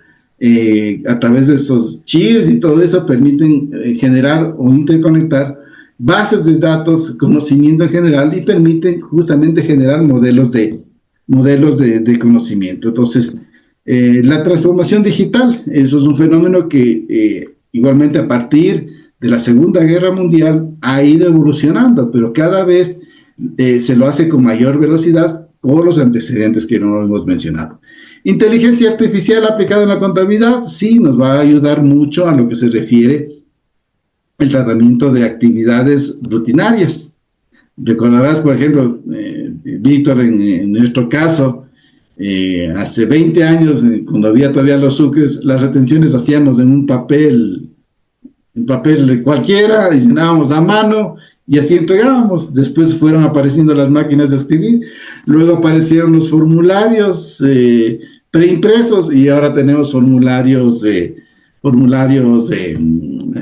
a través de esos chips y todo eso, permiten generar o interconectar bases de datos, conocimiento en general, y permiten justamente generar modelos de conocimiento. Entonces, la transformación digital, eso es un fenómeno que igualmente a partir de la Segunda Guerra Mundial ha ido evolucionando, pero cada vez se lo hace con mayor velocidad por los antecedentes que no hemos mencionado. Inteligencia artificial aplicada en la contabilidad, sí, nos va a ayudar mucho a lo que se refiere el tratamiento de actividades rutinarias. Recordarás, por ejemplo, Víctor, en nuestro caso, hace 20 años, cuando había todavía los sucres, las retenciones hacíamos en un papel cualquiera, y llenábamos a mano y así entregábamos. Después fueron apareciendo las máquinas de escribir, luego aparecieron los formularios preimpresos y ahora tenemos formularios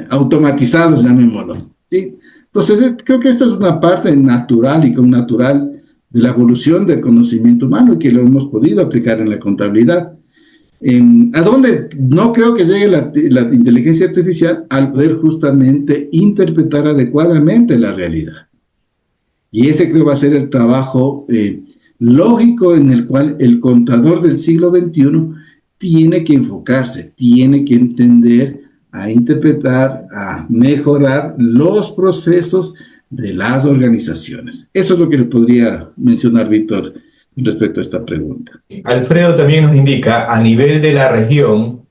automatizados, llamémoslo, ¿sí? Entonces, creo que esta es una parte natural y connatural de la evolución del conocimiento humano y que lo hemos podido aplicar en la contabilidad. ¿A dónde no creo que llegue la inteligencia artificial? Al poder justamente interpretar adecuadamente la realidad. Y ese creo va a ser el trabajo lógico en el cual el contador del siglo XXI tiene que enfocarse, tiene que entender, a interpretar, a mejorar los procesos de las organizaciones. Eso es lo que le podría mencionar, Víctor, respecto a esta pregunta. Alfredo también nos indica, a nivel de la región,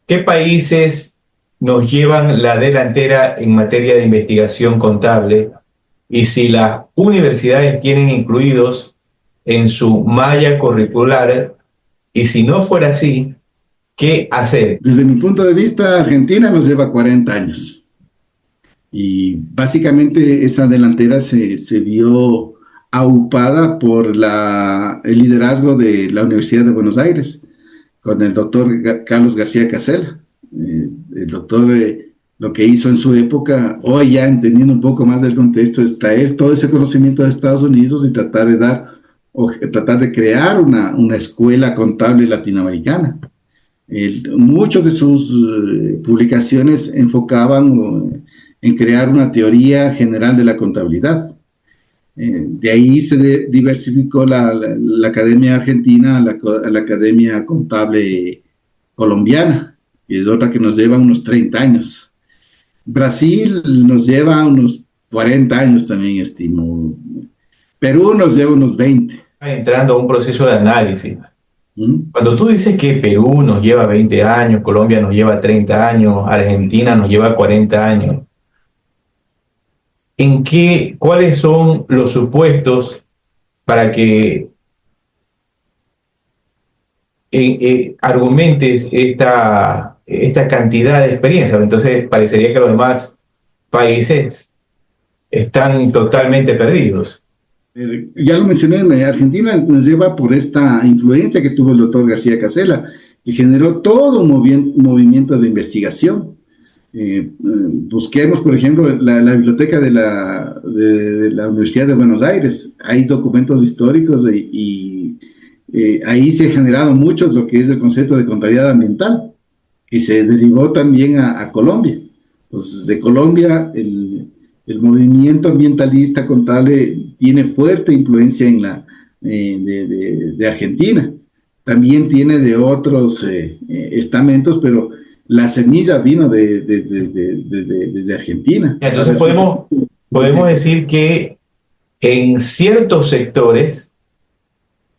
¿qué países nos llevan la delantera en materia de investigación contable? Y si las universidades tienen incluidos en su malla curricular, y si no fuera así, ¿qué hacer? Desde mi punto de vista, Argentina nos lleva 40 años. Y básicamente esa delantera se vio aupada por el liderazgo de la Universidad de Buenos Aires, con el doctor Carlos García Casella. El doctor lo que hizo en su época, hoy ya entendiendo un poco más del contexto, es traer todo ese conocimiento de Estados Unidos y tratar de dar, o tratar de crear una escuela contable latinoamericana. Muchas de sus publicaciones enfocaban en crear una teoría general de la contabilidad. De ahí se diversificó la Academia Argentina a la Academia Contable Colombiana, y es otra que nos lleva unos 30 años. Brasil nos lleva unos 40 años también, estimo. Perú nos lleva unos 20. Entrando a un proceso de análisis. ¿Mm? Cuando tú dices que Perú nos lleva 20 años, Colombia nos lleva 30 años, Argentina nos lleva 40 años, ¿cuáles son los supuestos para que argumentes esta cantidad de experiencia? Entonces parecería que los demás países están totalmente perdidos. Ya lo mencioné, Argentina nos lleva por esta influencia que tuvo el doctor García Casella, que generó todo un movimiento de investigación. Busquemos, por ejemplo, la biblioteca de la Universidad de Buenos Aires. Hay documentos históricos y ahí se ha generado mucho lo que es el concepto de contabilidad ambiental, que se derivó también a Colombia. Pues de Colombia, el movimiento ambientalista contable tiene fuerte influencia de Argentina. También tiene de otros estamentos, pero la semilla vino desde Argentina. Entonces podemos decir que en ciertos sectores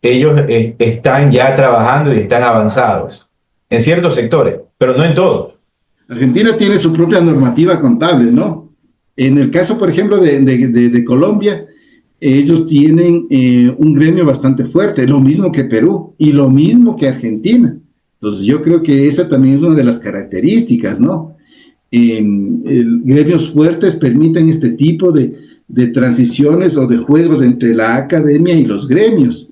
ellos están ya trabajando y están avanzados. En ciertos sectores, pero no en todos. Argentina tiene su propia normativa contable, ¿no? En el caso, por ejemplo, de Colombia, ellos tienen un gremio bastante fuerte, lo mismo que Perú y lo mismo que Argentina. Entonces, yo creo que esa también es una de las características, ¿no? Gremios fuertes permiten este tipo de transiciones o de juegos entre la academia y los gremios.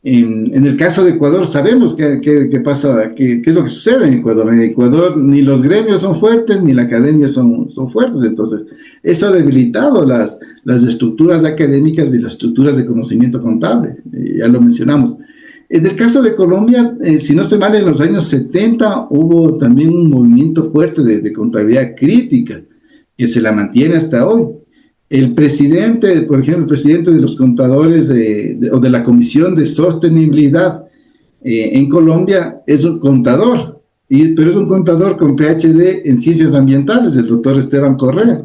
En el caso de Ecuador sabemos qué pasa, qué es lo que sucede en Ecuador. En Ecuador ni los gremios son fuertes ni la academia son fuertes, entonces eso ha debilitado las estructuras académicas y las estructuras de conocimiento contable, ya lo mencionamos. En el caso de Colombia, si no estoy mal, en los años 70 hubo también un movimiento fuerte de contabilidad crítica que se la mantiene hasta hoy. El presidente, por ejemplo, el presidente de los contadores o de la Comisión de Sostenibilidad en Colombia es un contador, pero es un contador con PhD en ciencias ambientales, el doctor Esteban Correa.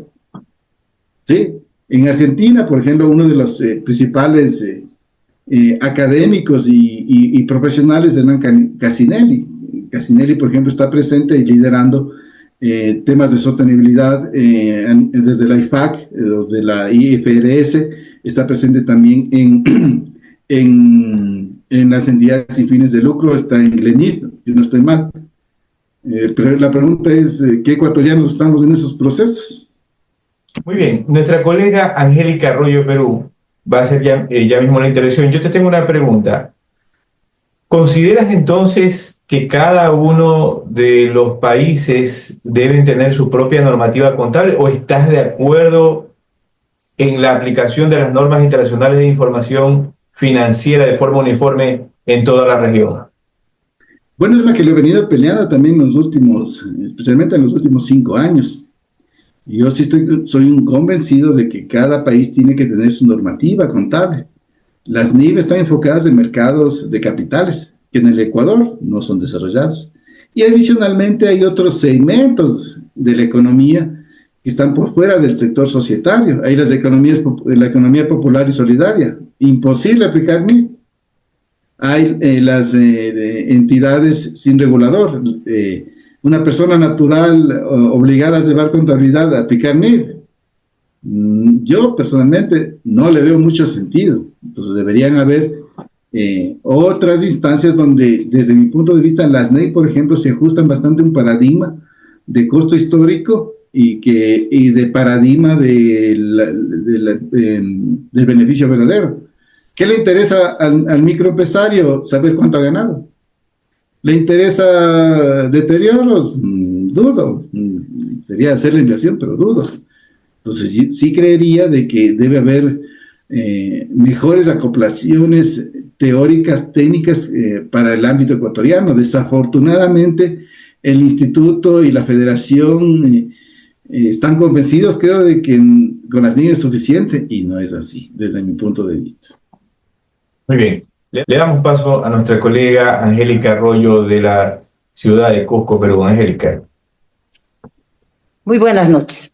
¿Sí? En Argentina, por ejemplo, uno de los principales académicos y profesionales de Casinelli. Casinelli, por ejemplo, está presente y liderando temas de sostenibilidad desde la IFAC, de la IFRS, está presente también en las entidades sin fines de lucro, está en GLENIF, si no estoy mal. Pero la pregunta es, ¿qué ecuatorianos estamos en esos procesos? Muy bien, nuestra colega Angélica Arroyo Perú va a hacer ya mismo la intervención. Yo te tengo una pregunta. ¿Consideras entonces que cada uno de los países deben tener su propia normativa contable o estás de acuerdo en la aplicación de las normas internacionales de información financiera de forma uniforme en toda la región? Bueno, es la que le he venido peleando también especialmente en los últimos 5 años. Yo sí soy un convencido de que cada país tiene que tener su normativa contable. Las NIF están enfocadas en mercados de capitales, que en el Ecuador no son desarrollados. Y adicionalmente hay otros segmentos de la economía que están por fuera del sector societario. Hay la economía popular y solidaria. Imposible aplicar NIF. Hay las entidades sin regulador. Una persona natural obligada a llevar contabilidad, a aplicar NIF. Yo personalmente no le veo mucho sentido. Entonces deberían haber otras instancias donde, desde mi punto de vista, las NIF, por ejemplo, se ajustan bastante a un paradigma de costo histórico y de paradigma del beneficio verdadero. ¿Qué le interesa al microempresario? Saber cuánto ha ganado. ¿Le interesa deterioros? dudo, sería hacer la inversión, pero dudo. Entonces sí creería de que debe haber mejores acoplaciones teóricas, técnicas para el ámbito ecuatoriano. Desafortunadamente, el instituto y la federación están convencidos, creo, de que con las niñas es suficiente, y no es así, desde mi punto de vista. Muy bien. Le damos paso a nuestra colega Angélica Arroyo de la ciudad de Cusco, Perú. Angélica. Muy buenas noches.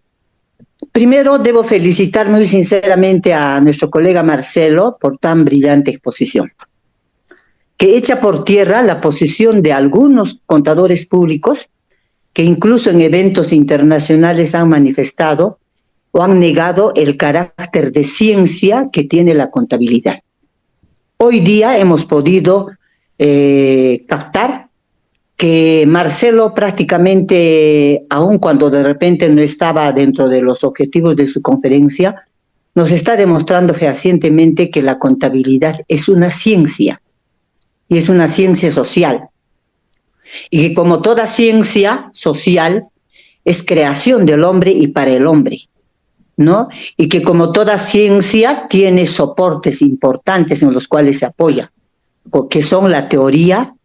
Primero, debo felicitar muy sinceramente a nuestro colega Marcelo por tan brillante exposición, que echa por tierra la posición de algunos contadores públicos que incluso en eventos internacionales han manifestado o han negado el carácter de ciencia que tiene la contabilidad. Hoy día hemos podido captar que Marcelo prácticamente, aun cuando de repente no estaba dentro de los objetivos de su conferencia, nos está demostrando fehacientemente que la contabilidad es una ciencia, y es una ciencia social, y que como toda ciencia social es creación del hombre y para el hombre, ¿no? Y que como toda ciencia tiene soportes importantes en los cuales se apoya, que son la teoría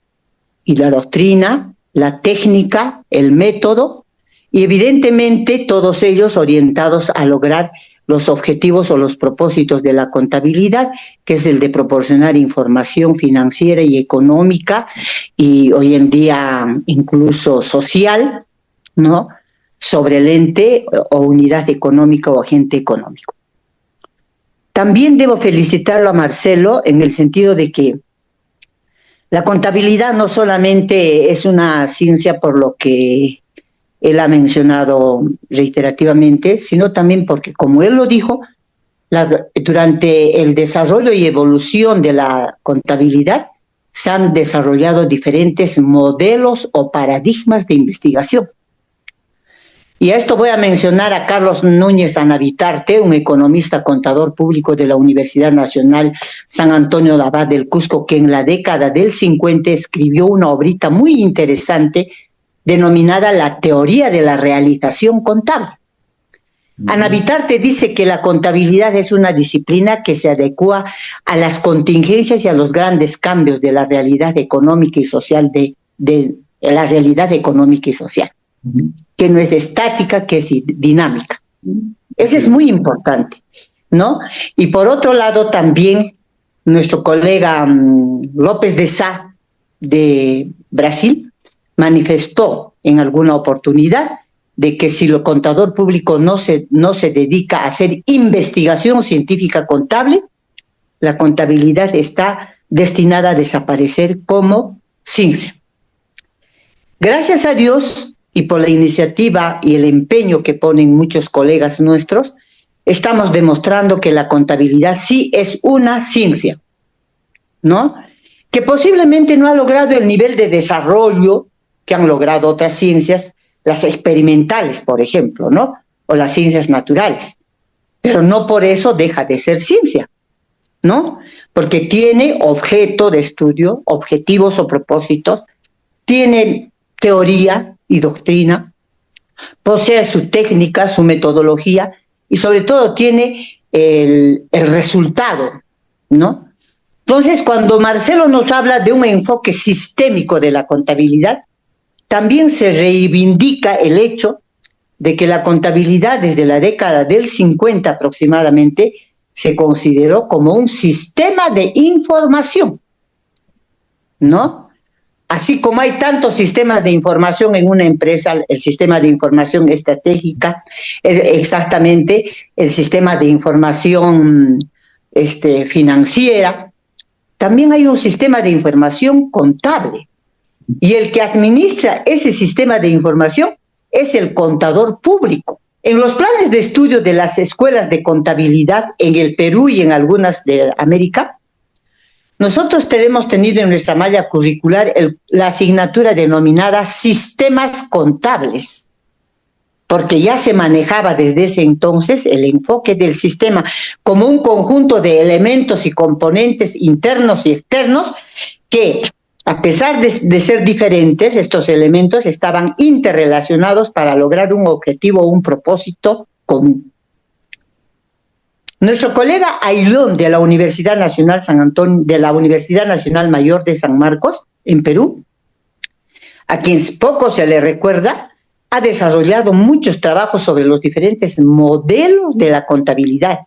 y la doctrina, la técnica, el método, y evidentemente todos ellos orientados a lograr los objetivos o los propósitos de la contabilidad, que es el de proporcionar información financiera y económica, y hoy en día incluso social, ¿no?, sobre el ente o unidad económica o agente económico. También debo felicitarlo a Marcelo en el sentido de que la contabilidad no solamente es una ciencia por lo que él ha mencionado reiterativamente, sino también porque, como él lo dijo, durante el desarrollo y evolución de la contabilidad se han desarrollado diferentes modelos o paradigmas de investigación. Y a esto voy a mencionar a Carlos Núñez Anavitarte, un economista contador público de la Universidad Nacional San Antonio de Abad del Cusco, que en la década del 50 escribió una obrita muy interesante denominada La teoría de la realización contable. Anavitarte dice que la contabilidad es una disciplina que se adecua a las contingencias y a los grandes cambios de la realidad económica y social, de la realidad económica y social, que no es estática, que es dinámica. Eso es muy importante, ¿no? Y por otro lado también nuestro colega López de Sá de Brasil manifestó en alguna oportunidad de que si el contador público no se dedica a hacer investigación científica contable, la contabilidad está destinada a desaparecer como ciencia. Gracias a Dios y por la iniciativa y el empeño que ponen muchos colegas nuestros, estamos demostrando que la contabilidad sí es una ciencia, ¿no? Que posiblemente no ha logrado el nivel de desarrollo que han logrado otras ciencias, las experimentales, por ejemplo, ¿no?, o las ciencias naturales, pero no por eso deja de ser ciencia, ¿no?, porque tiene objeto de estudio, objetivos o propósitos, tiene teoría y doctrina, posee su técnica, su metodología, y sobre todo tiene el resultado, ¿no? Entonces, cuando Marcelo nos habla de un enfoque sistémico de la contabilidad, también se reivindica el hecho de que la contabilidad desde la década del 50 aproximadamente se consideró como un sistema de información, ¿no? Así como hay tantos sistemas de información en una empresa, el sistema de información estratégica, exactamente el sistema de información financiera, también hay un sistema de información contable. Y el que administra ese sistema de información es el contador público. En los planes de estudio de las escuelas de contabilidad en el Perú y en algunas de América, nosotros hemos tenido en nuestra malla curricular la asignatura denominada Sistemas Contables, porque ya se manejaba desde ese entonces el enfoque del sistema como un conjunto de elementos y componentes internos y externos que A pesar de ser diferentes, estos elementos estaban interrelacionados para lograr un objetivo o un propósito común. Nuestro colega Ayllón de la Universidad Nacional San Antonio, de la Universidad Nacional Mayor de San Marcos, en Perú, a quien poco se le recuerda, ha desarrollado muchos trabajos sobre los diferentes modelos de la contabilidad.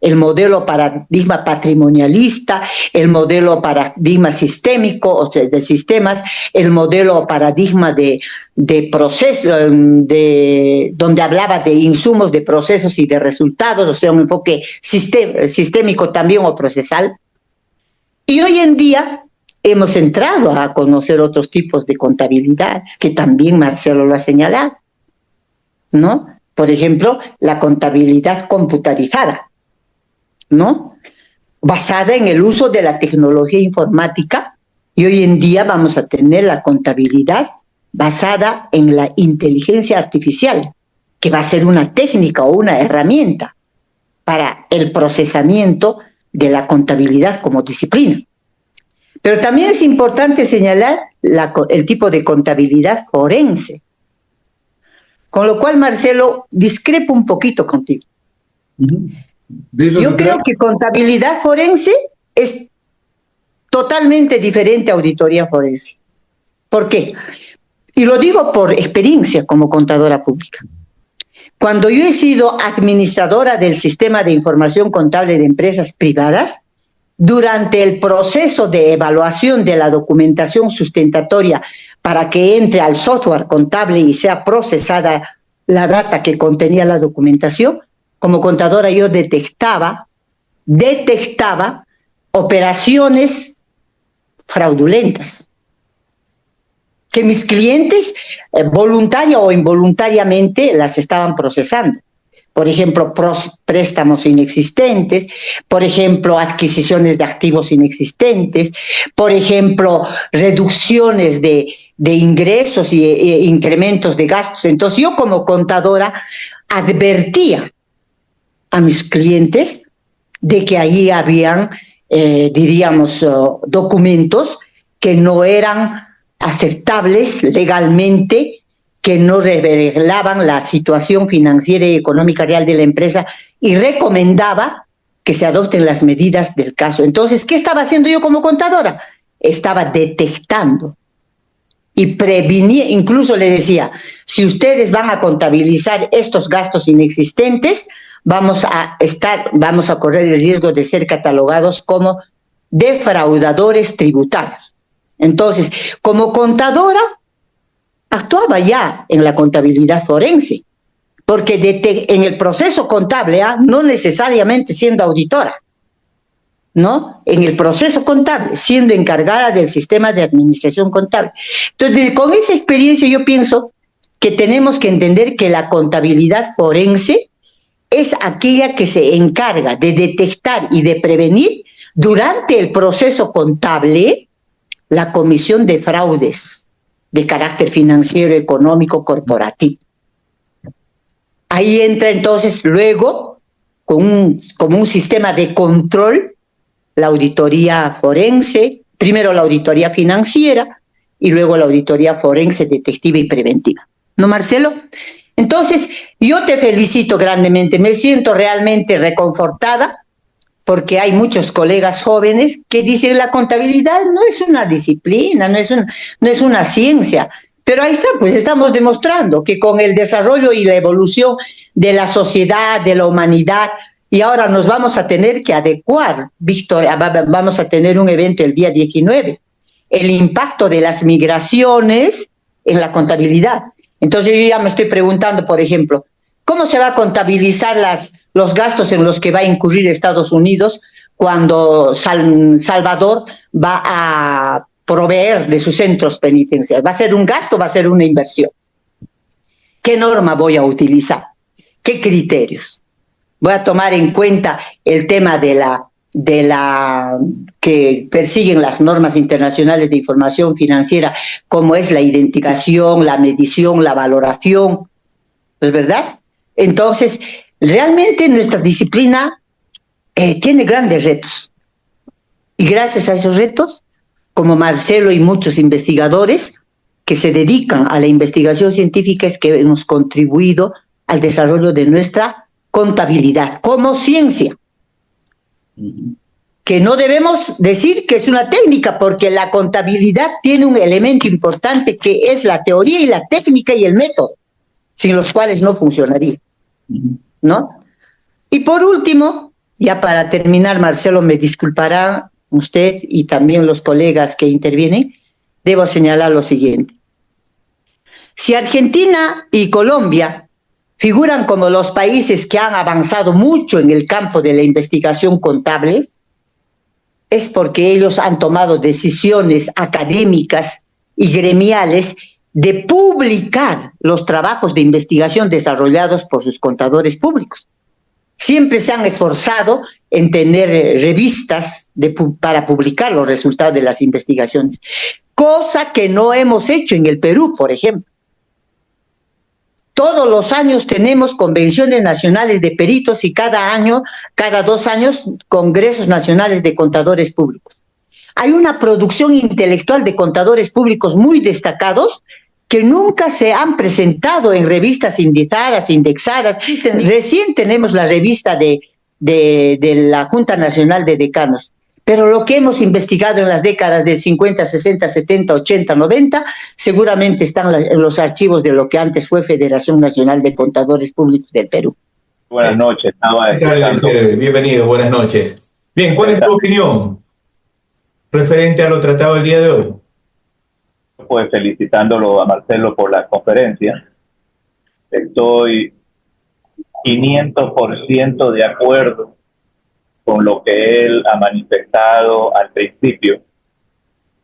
El modelo paradigma patrimonialista, el modelo paradigma sistémico, o sea, de sistemas, el modelo paradigma de proceso, donde hablaba de insumos, de procesos y de resultados, o sea, un enfoque sistémico también o procesal. Y hoy en día hemos entrado a conocer otros tipos de contabilidades, que también Marcelo lo ha señalado, ¿no? Por ejemplo, la contabilidad computarizada, ¿no? Basada en el uso de la tecnología informática, y hoy en día vamos a tener la contabilidad basada en la inteligencia artificial, que va a ser una técnica o una herramienta para el procesamiento de la contabilidad como disciplina. Pero también es importante señalar el tipo de contabilidad forense, con lo cual, Marcelo, discrepo un poquito contigo. Yo creo que contabilidad forense es totalmente diferente a auditoría forense. ¿Por qué? Y lo digo por experiencia como contadora pública. Cuando yo he sido administradora del sistema de información contable de empresas privadas, durante el proceso de evaluación de la documentación sustentatoria para que entre al software contable y sea procesada la data que contenía la documentación, como contadora yo detectaba operaciones fraudulentas que mis clientes voluntaria o involuntariamente las estaban procesando. Por ejemplo, préstamos inexistentes, por ejemplo, adquisiciones de activos inexistentes, por ejemplo, reducciones de ingresos e incrementos de gastos. Entonces, yo como contadora advertía a mis clientes de que allí habían, documentos que no eran aceptables legalmente, que no revelaban la situación financiera y económica real de la empresa, y recomendaba que se adopten las medidas del caso. Entonces, ¿qué estaba haciendo yo como contadora? Estaba detectando y prevenía, incluso le decía, si ustedes van a contabilizar estos gastos inexistentes, vamos a correr el riesgo de ser catalogados como defraudadores tributarios. Entonces, como contadora, actuaba ya en la contabilidad forense, porque en el proceso contable, no necesariamente siendo auditora, ¿no? En el proceso contable, siendo encargada del sistema de administración contable. Entonces, con esa experiencia yo pienso que tenemos que entender que la contabilidad forense es aquella que se encarga de detectar y de prevenir durante el proceso contable la comisión de fraudes de carácter financiero, económico, corporativo. Ahí entra entonces luego, como un sistema de control, la auditoría forense, primero la auditoría financiera y luego la auditoría forense, detectiva y preventiva. ¿No, Marcelo? Entonces, yo te felicito grandemente, me siento realmente reconfortada, porque hay muchos colegas jóvenes que dicen la contabilidad no es una disciplina, no es una ciencia, pero ahí está, pues estamos demostrando que con el desarrollo y la evolución de la sociedad, de la humanidad, y ahora nos vamos a tener que adecuar, vamos a tener un evento el día 19, el impacto de las migraciones en la contabilidad. Entonces yo ya me estoy preguntando, por ejemplo, ¿cómo se va a contabilizar los gastos en los que va a incurrir Estados Unidos cuando Salvador va a proveer de sus centros penitenciarios? ¿Va a ser un gasto o va a ser una inversión? ¿Qué norma voy a utilizar? ¿Qué criterios? Voy a tomar en cuenta el tema de la que persiguen las normas internacionales de información financiera, como es la identificación, la medición, la valoración, ¿es verdad? Entonces, realmente nuestra disciplina tiene grandes retos. Y gracias a esos retos, como Marcelo y muchos investigadores que se dedican a la investigación científica, es que hemos contribuido al desarrollo de nuestra contabilidad como ciencia. Que no debemos decir que es una técnica, porque la contabilidad tiene un elemento importante que es la teoría y la técnica y el método, sin los cuales no funcionaría, ¿no? Y por último, ya para terminar, Marcelo, me disculpará usted y también los colegas que intervienen, debo señalar lo siguiente. Si Argentina y Colombia figuran como los países que han avanzado mucho en el campo de la investigación contable, es porque ellos han tomado decisiones académicas y gremiales de publicar los trabajos de investigación desarrollados por sus contadores públicos. Siempre se han esforzado en tener revistas para publicar los resultados de las investigaciones, cosa que no hemos hecho en el Perú, por ejemplo. Todos los años tenemos convenciones nacionales de peritos y cada 2 años, congresos nacionales de contadores públicos. Hay una producción intelectual de contadores públicos muy destacados que nunca se han presentado en revistas indexadas. Recién tenemos la revista de la Junta Nacional de Decanos. Pero lo que hemos investigado en las décadas del 50, 60, 70, 80, 90, seguramente están en los archivos de lo que antes fue Federación Nacional de Contadores Públicos del Perú. Buenas noches. Bienvenido, buenas noches. Bien, ¿cuál es tu opinión referente a lo tratado el día de hoy? Pues felicitándolo a Marcelo por la conferencia. Estoy 500% de acuerdo con lo que él ha manifestado al principio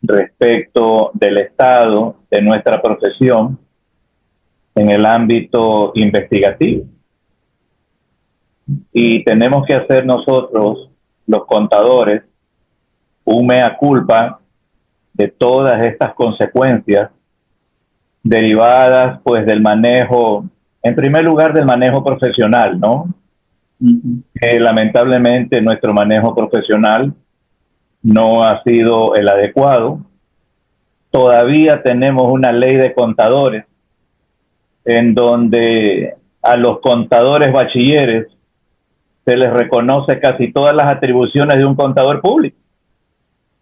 respecto del estado de nuestra profesión en el ámbito investigativo. Y tenemos que hacer nosotros, los contadores, un mea culpa de todas estas consecuencias derivadas pues del manejo, en primer lugar del manejo profesional, ¿no? Que lamentablemente nuestro manejo profesional no ha sido el adecuado. Todavía tenemos una ley de contadores en donde a los contadores bachilleres se les reconoce casi todas las atribuciones de un contador público,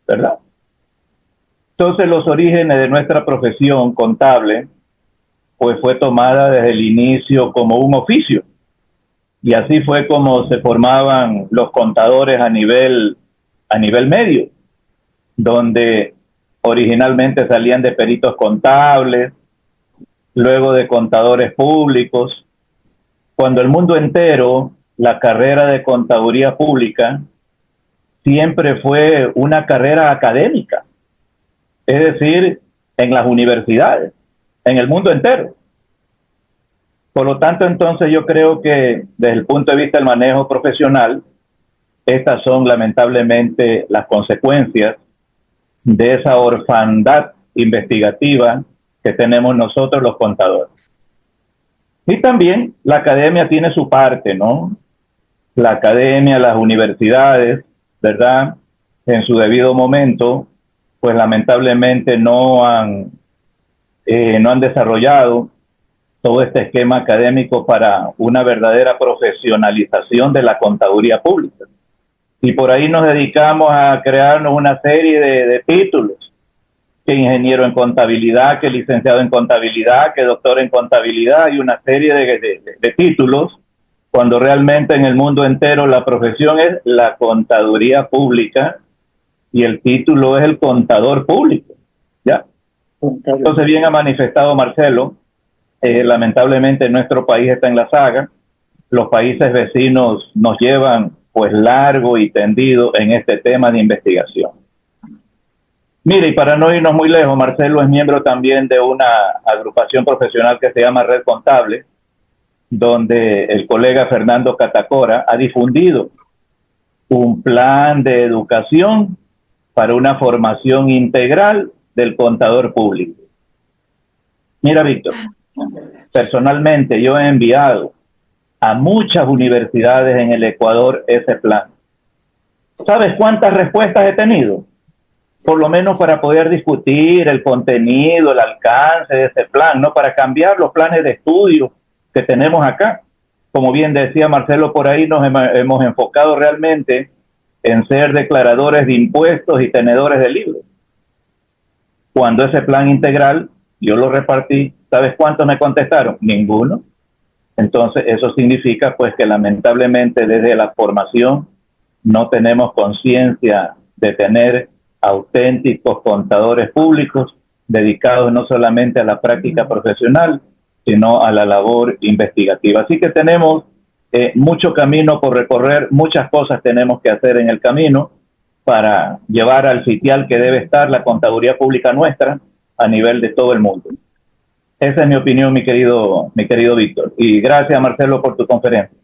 ¿verdad? Entonces los orígenes de nuestra profesión contable pues fue tomada desde el inicio como un oficio. Y así fue como se formaban los contadores a nivel medio, donde originalmente salían de peritos contables, luego de contadores públicos. Cuando el mundo entero, la carrera de contaduría pública siempre fue una carrera académica, es decir, en las universidades, en el mundo entero. Por lo tanto, entonces yo creo que desde el punto de vista del manejo profesional, estas son lamentablemente las consecuencias de esa orfandad investigativa que tenemos nosotros los contadores. Y también la academia tiene su parte, ¿no? La academia, las universidades, ¿verdad? En su debido momento, pues lamentablemente no han desarrollado todo este esquema académico para una verdadera profesionalización de la contaduría pública. Y por ahí nos dedicamos a crearnos una serie de títulos, que ingeniero en contabilidad, que licenciado en contabilidad, que doctor en contabilidad, y una serie de títulos, cuando realmente en el mundo entero la profesión es la contaduría pública y el título es el contador público, ¿ya? Entonces bien ha manifestado Marcelo, lamentablemente nuestro país está en la saga, los países vecinos nos llevan pues largo y tendido en este tema de investigación. Mire, y para no irnos muy lejos, Marcelo es miembro también de una agrupación profesional que se llama Red Contable, donde el colega Fernando Catacora ha difundido un plan de educación para una formación integral del contador público. Mira, Víctor, personalmente yo he enviado a muchas universidades en el Ecuador ese plan. ¿Sabes cuántas respuestas he tenido? por lo menos para poder discutir el contenido, el alcance de ese plan, ¿no? Para cambiar los planes de estudio que tenemos acá. Como bien decía Marcelo por ahí, nos hemos enfocado realmente en ser declaradores de impuestos y tenedores de libros. Cuando ese plan integral yo lo repartí, ¿sabes cuántos me contestaron? Ninguno. Entonces eso significa pues que lamentablemente desde la formación no tenemos conciencia de tener auténticos contadores públicos dedicados no solamente a la práctica profesional, sino a la labor investigativa. Así que tenemos mucho camino por recorrer, muchas cosas tenemos que hacer en el camino para llevar al sitial que debe estar la contaduría pública nuestra a nivel de todo el mundo. Esa es mi opinión, mi querido Víctor. Y gracias, Marcelo, por tu conferencia.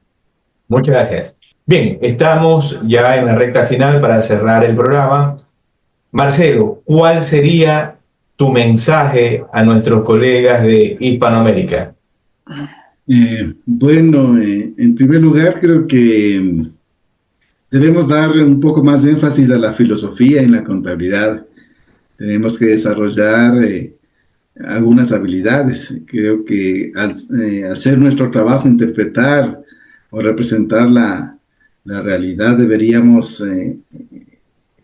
Muchas gracias. Bien, estamos ya en la recta final para cerrar el programa. Marcelo, ¿cuál sería tu mensaje a nuestros colegas de Hispanoamérica? Bueno, en primer lugar, creo que debemos dar un poco más de énfasis a la filosofía en la contabilidad. Tenemos que desarrollar algunas habilidades. Creo que al hacer nuestro trabajo, interpretar o representar la realidad, deberíamos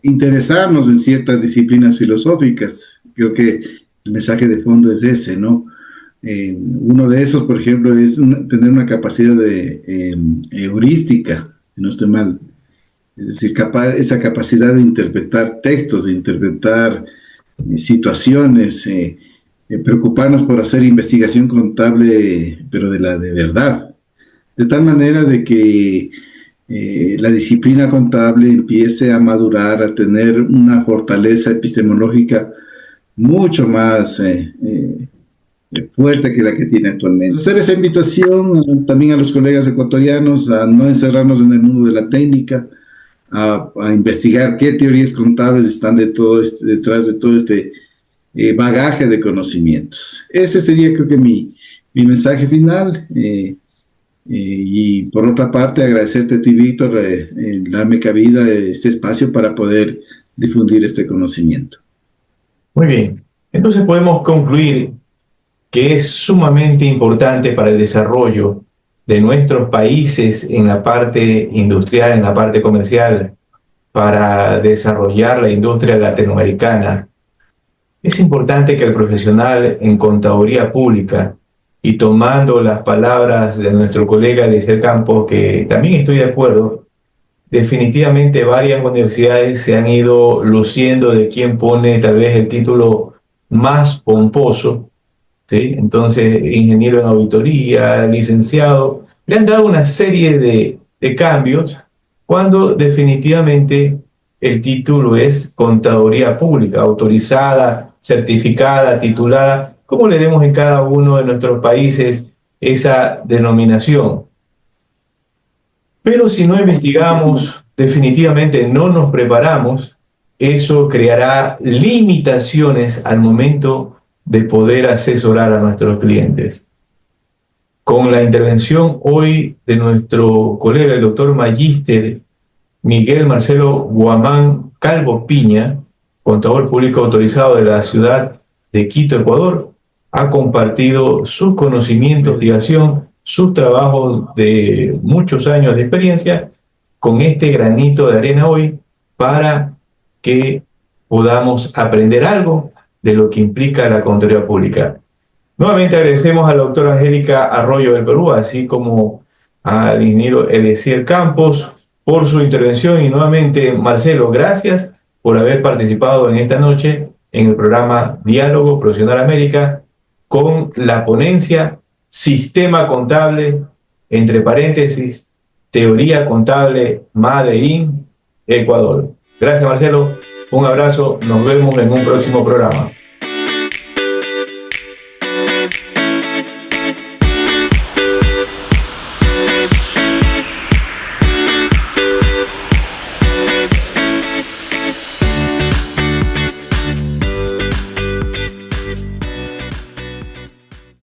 interesarnos en ciertas disciplinas filosóficas. Creo que el mensaje de fondo es ese, ¿no? Uno de esos, por ejemplo, es tener una capacidad de heurística, si no estoy mal. Es decir, esa capacidad de interpretar textos, de interpretar situaciones, preocuparnos por hacer investigación contable, pero de verdad. De tal manera de que la disciplina contable empiece a madurar, a tener una fortaleza epistemológica mucho más fuerte que la que tiene actualmente. Hacer esa invitación también a los colegas ecuatorianos a no encerrarnos en el mundo de la técnica, a investigar qué teorías contables están detrás de todo este bagaje de conocimientos. Ese sería, creo que, mi mensaje final. Y por otra parte, agradecerte a ti, Víctor, darme cabida este espacio para poder difundir este conocimiento. Muy bien, entonces podemos concluir que es sumamente importante para el desarrollo de nuestros países en la parte industrial, en la parte comercial, para desarrollar la industria latinoamericana. Es importante que el profesional en contaduría pública, y tomando las palabras de nuestro colega Eliezer Campos, que también estoy de acuerdo, definitivamente varias universidades se han ido luciendo de quién pone tal vez el título más pomposo, ¿sí? Entonces, ingeniero en auditoría, licenciado, le han dado una serie de cambios cuando definitivamente el título es contaduría pública, autorizada, certificada, titulada, como le demos en cada uno de nuestros países esa denominación. Pero si no investigamos, definitivamente no nos preparamos, eso creará limitaciones al momento de poder asesorar a nuestros clientes. Con la intervención hoy de nuestro colega, el doctor Magíster Miguel Marcelo Guamán Calvo Piña, contador público autorizado de la ciudad de Quito, Ecuador, ha compartido sus conocimientos, investigación, sus trabajos de muchos años de experiencia con este granito de arena hoy para que podamos aprender algo de lo que implica la contaduría pública. Nuevamente agradecemos a la doctora Angélica Arroyo del Perú, así como al ingeniero Eliezer Campos por su intervención, y nuevamente, Marcelo, gracias por haber participado en esta noche en el programa Diálogo Profesional América con la ponencia Sistema Contable, entre paréntesis, Teoría Contable Made in Ecuador. Gracias, Marcelo. Un abrazo. Nos vemos en un próximo programa.